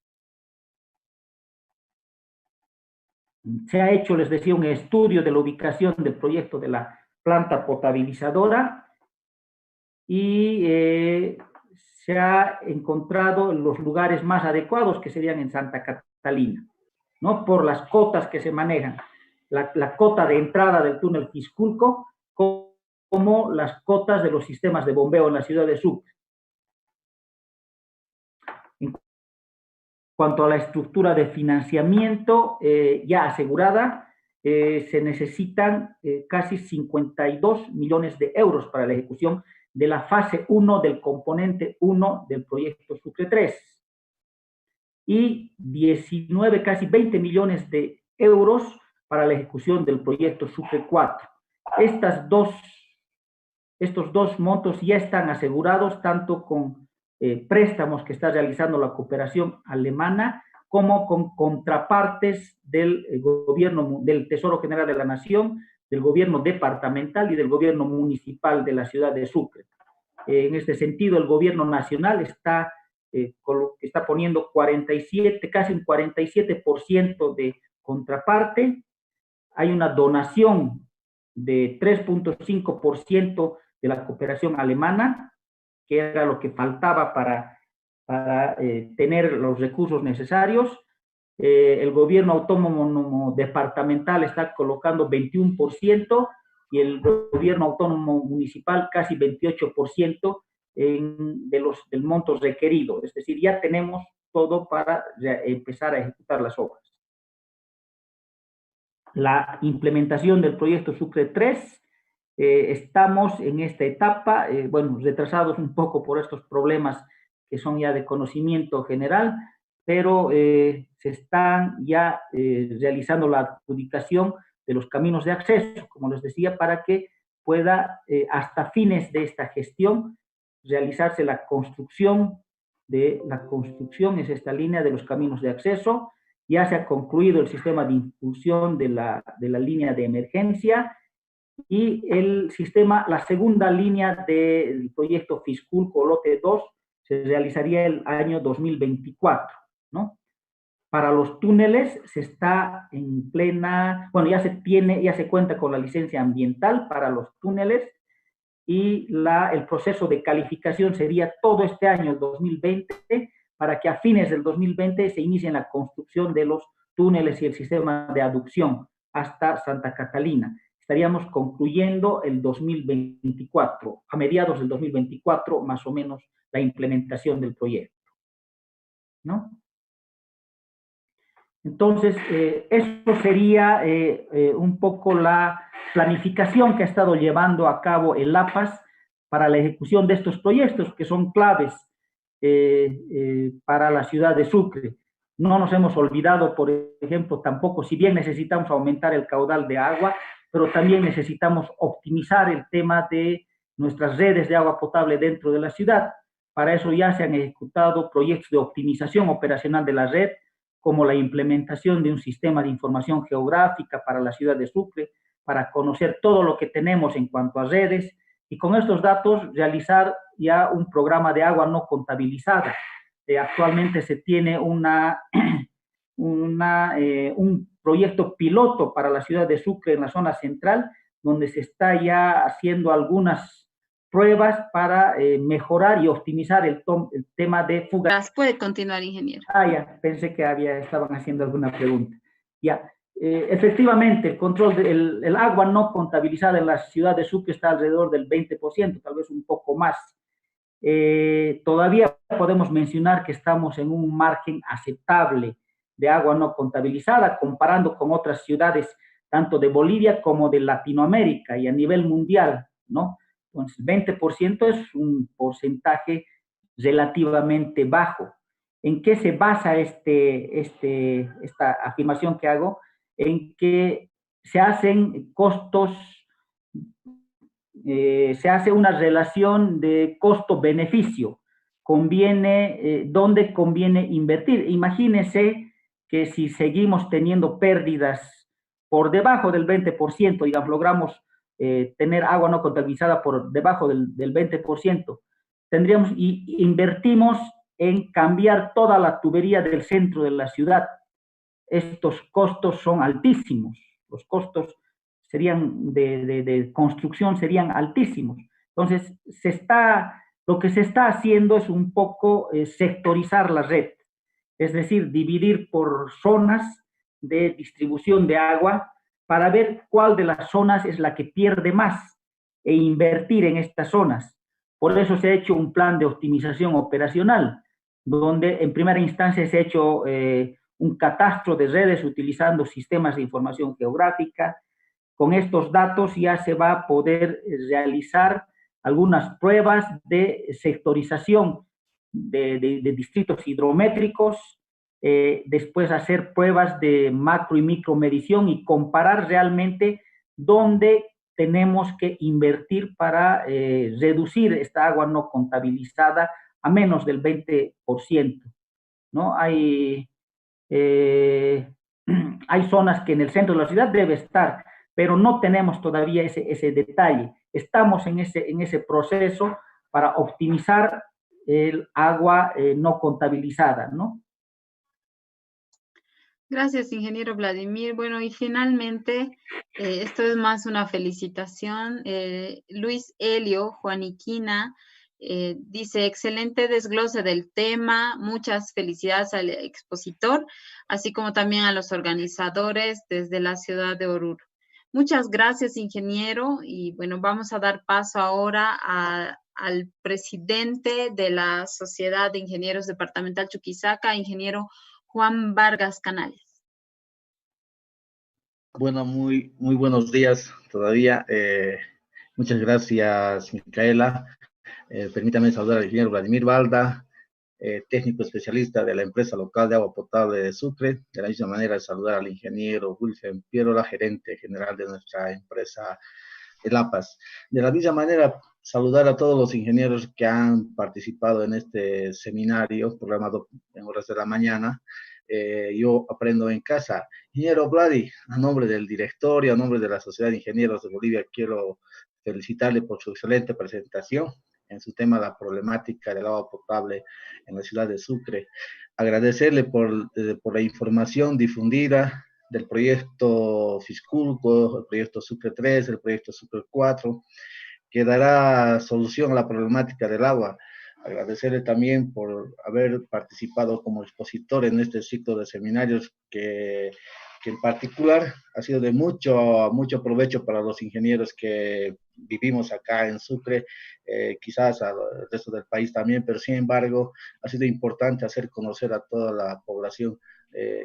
Se ha hecho, les decía, un estudio de la ubicación del proyecto de la planta potabilizadora y se ha encontrado los lugares más adecuados, que serían en Santa Catalina, ¿no? Por las cotas que se manejan, la cota de entrada del túnel Fisculco, como las cotas de los sistemas de bombeo en la ciudad de Sucre. En cuanto a la estructura de financiamiento ya asegurada, se necesitan casi 52 millones de euros para la ejecución de la fase 1 del componente 1 del proyecto Sucre 3 y 19, casi 20 millones de euros para la ejecución del proyecto Sucre 4. Estos dos montos ya están asegurados tanto con préstamos que está realizando la cooperación alemana como con contrapartes del gobierno, del Tesoro General de la Nación, del gobierno departamental y del gobierno municipal de la ciudad de Sucre. En este sentido, el gobierno nacional está poniendo 47, casi un 47% de contraparte. Hay una donación de 3.5% de la cooperación alemana, que era lo que faltaba para tener los recursos necesarios. El gobierno autónomo departamental está colocando 21% y el gobierno autónomo municipal casi 28% del monto requerido. Es decir, ya tenemos todo para empezar a ejecutar las obras. La implementación del proyecto Sucre 3, estamos en esta etapa, bueno, retrasados un poco por estos problemas que son ya de conocimiento general, pero se están ya realizando la adjudicación de los caminos de acceso, como les decía, para que pueda hasta fines de esta gestión realizarse la construcción, es esta línea de los caminos de acceso, ya se ha concluido el sistema de impulsión de la línea de emergencia y el sistema, la segunda línea del proyecto Fisculco lote 2 se realizaría el año 2024, ¿no? Para los túneles se está en plena, bueno, ya se cuenta con la licencia ambiental para los túneles y el proceso de calificación sería todo este año, el 2020, para que a fines del 2020 se inicie la construcción de los túneles y el sistema de aducción hasta Santa Catalina. Estaríamos concluyendo el 2024, a mediados del 2024, más o menos, la implementación del proyecto, ¿no? Entonces, eso sería un poco la planificación que ha estado llevando a cabo el APAS para la ejecución de estos proyectos que son claves para la ciudad de Sucre. No nos hemos olvidado, por ejemplo, tampoco, si bien necesitamos aumentar el caudal de agua, pero también necesitamos optimizar el tema de nuestras redes de agua potable dentro de la ciudad. Para eso ya se han ejecutado proyectos de optimización operacional de la red, como la implementación de un sistema de información geográfica para la ciudad de Sucre, para conocer todo lo que tenemos en cuanto a redes, y con estos datos realizar ya un programa de agua no contabilizada. Actualmente se tiene un proyecto piloto para la ciudad de Sucre en la zona central, donde se está ya haciendo algunas pruebas para mejorar y optimizar el tema de fugas. Puede continuar, ingeniero. Ya, pensé que estaban haciendo alguna pregunta. Ya, efectivamente, el control del agua no contabilizada en la ciudad de Sucre está alrededor del 20%, tal vez un poco más. Todavía podemos mencionar que estamos en un margen aceptable de agua no contabilizada, comparando con otras ciudades, tanto de Bolivia como de Latinoamérica y a nivel mundial, ¿no? Entonces, 20% es un porcentaje relativamente bajo. ¿En qué se basa esta afirmación que hago? En que se hacen costos, se hace una relación de costo-beneficio. ¿Dónde conviene invertir? Imagínense que si seguimos teniendo pérdidas por debajo del 20%, digamos, logramos tener agua no contabilizada por debajo del 20%, invertimos en cambiar toda la tubería del centro de la ciudad. Estos costos son altísimos, los costos de construcción serían altísimos. Entonces, lo que se está haciendo es un poco sectorizar la red, es decir, dividir por zonas de distribución de agua para ver cuál de las zonas es la que pierde más e invertir en estas zonas. Por eso se ha hecho un plan de optimización operacional, donde en primera instancia se ha hecho un catastro de redes utilizando sistemas de información geográfica. Con estos datos ya se va a poder realizar algunas pruebas de sectorización de distritos hidrométricos, después hacer pruebas de macro y micromedición y comparar realmente dónde tenemos que invertir para reducir esta agua no contabilizada a menos del 20%, ¿no? Hay zonas que en el centro de la ciudad debe estar, pero no tenemos todavía ese detalle. Estamos en ese proceso para optimizar el agua no contabilizada, ¿no? Gracias, ingeniero Vladimir. Bueno, y finalmente, esto es más una felicitación. Luis Helio Juaniquina dice, excelente desglose del tema, muchas felicidades al expositor, así como también a los organizadores desde la ciudad de Oruro. Muchas gracias, ingeniero, y bueno, vamos a dar paso ahora al presidente de la Sociedad de Ingenieros Departamental Chuquisaca, ingeniero Juan Vargas Canales. Bueno, muy buenos días todavía. Muchas gracias, Micaela. Permítame saludar al ingeniero Vladimir Balda, técnico especialista de la empresa local de agua potable de Sucre. De la misma manera, saludar al ingeniero Wilhelm Pierola, gerente general de nuestra empresa El APAS. De la misma manera, saludar a todos los ingenieros que han participado en este seminario programado en horas de la mañana, yo aprendo en casa. Ingeniero Vladi, a nombre del directorio, a nombre de la Sociedad de Ingenieros de Bolivia, quiero felicitarle por su excelente presentación en su tema, la problemática del agua potable en la ciudad de Sucre. Agradecerle por la información difundida del proyecto Fisculco, el proyecto Sucre 3, el proyecto Sucre 4, que dará solución a la problemática del agua. Agradecerle también por haber participado como expositor en este ciclo de seminarios que en particular ha sido de mucho provecho para los ingenieros que vivimos acá en Sucre, quizás al resto del país también, pero sin embargo ha sido importante hacer conocer a toda la población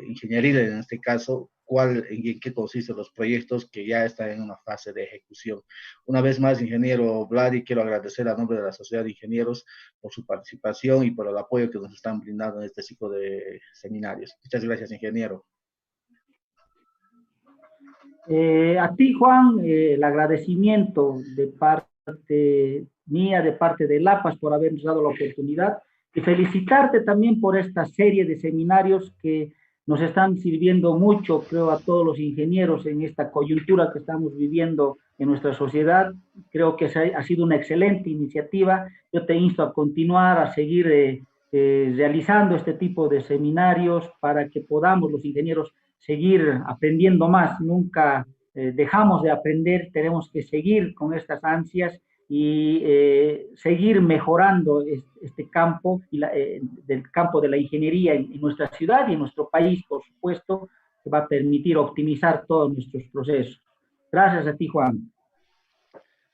ingenieril, en este caso, en qué consisten los proyectos que ya están en una fase de ejecución. Una vez más, ingeniero Vladi, quiero agradecer a nombre de la Sociedad de Ingenieros por su participación y por el apoyo que nos están brindando en este ciclo de seminarios. Muchas gracias, ingeniero. A ti, Juan, el agradecimiento de parte mía, de parte de LAPAS, por habernos dado la oportunidad, y felicitarte también por esta serie de seminarios que nos están sirviendo mucho, creo, a todos los ingenieros en esta coyuntura que estamos viviendo en nuestra sociedad. Creo que ha sido una excelente iniciativa. Yo te insto a continuar, a seguir realizando este tipo de seminarios para que podamos los ingenieros seguir aprendiendo más. Nunca dejamos de aprender, tenemos que seguir con estas ansias y seguir mejorando este campo, del campo de la ingeniería en nuestra ciudad y en nuestro país, por supuesto, que va a permitir optimizar todos nuestros procesos. Gracias a ti, Juan.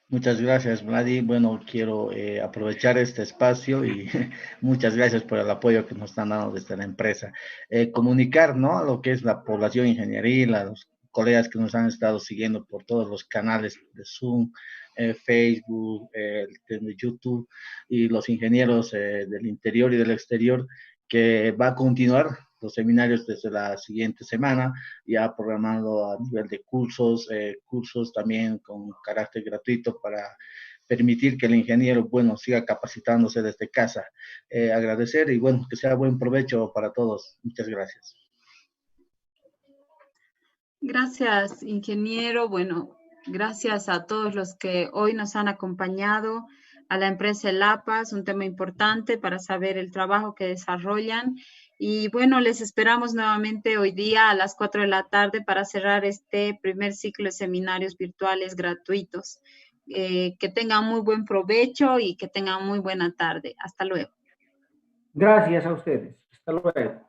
Muchas gracias, Vladi. Bueno, quiero aprovechar este espacio y muchas gracias por el apoyo que nos están dando desde la empresa. Comunicar, ¿no?, a lo que es la población ingenieril, a los colegas que nos han estado siguiendo por todos los canales de Zoom, Facebook, de YouTube, y los ingenieros del interior y del exterior, que va a continuar los seminarios desde la siguiente semana, ya programado a nivel de cursos también con carácter gratuito para permitir que el ingeniero, bueno, siga capacitándose desde casa. Agradecer y, bueno, que sea buen provecho para todos. Muchas gracias. Gracias, ingeniero. Bueno, gracias a todos los que hoy nos han acompañado, a la empresa LAPAS, un tema importante para saber el trabajo que desarrollan. Y bueno, les esperamos nuevamente hoy día a las 4 de la tarde para cerrar este primer ciclo de seminarios virtuales gratuitos. Que tengan muy buen provecho y que tengan muy buena tarde. Hasta luego. Gracias a ustedes. Hasta luego.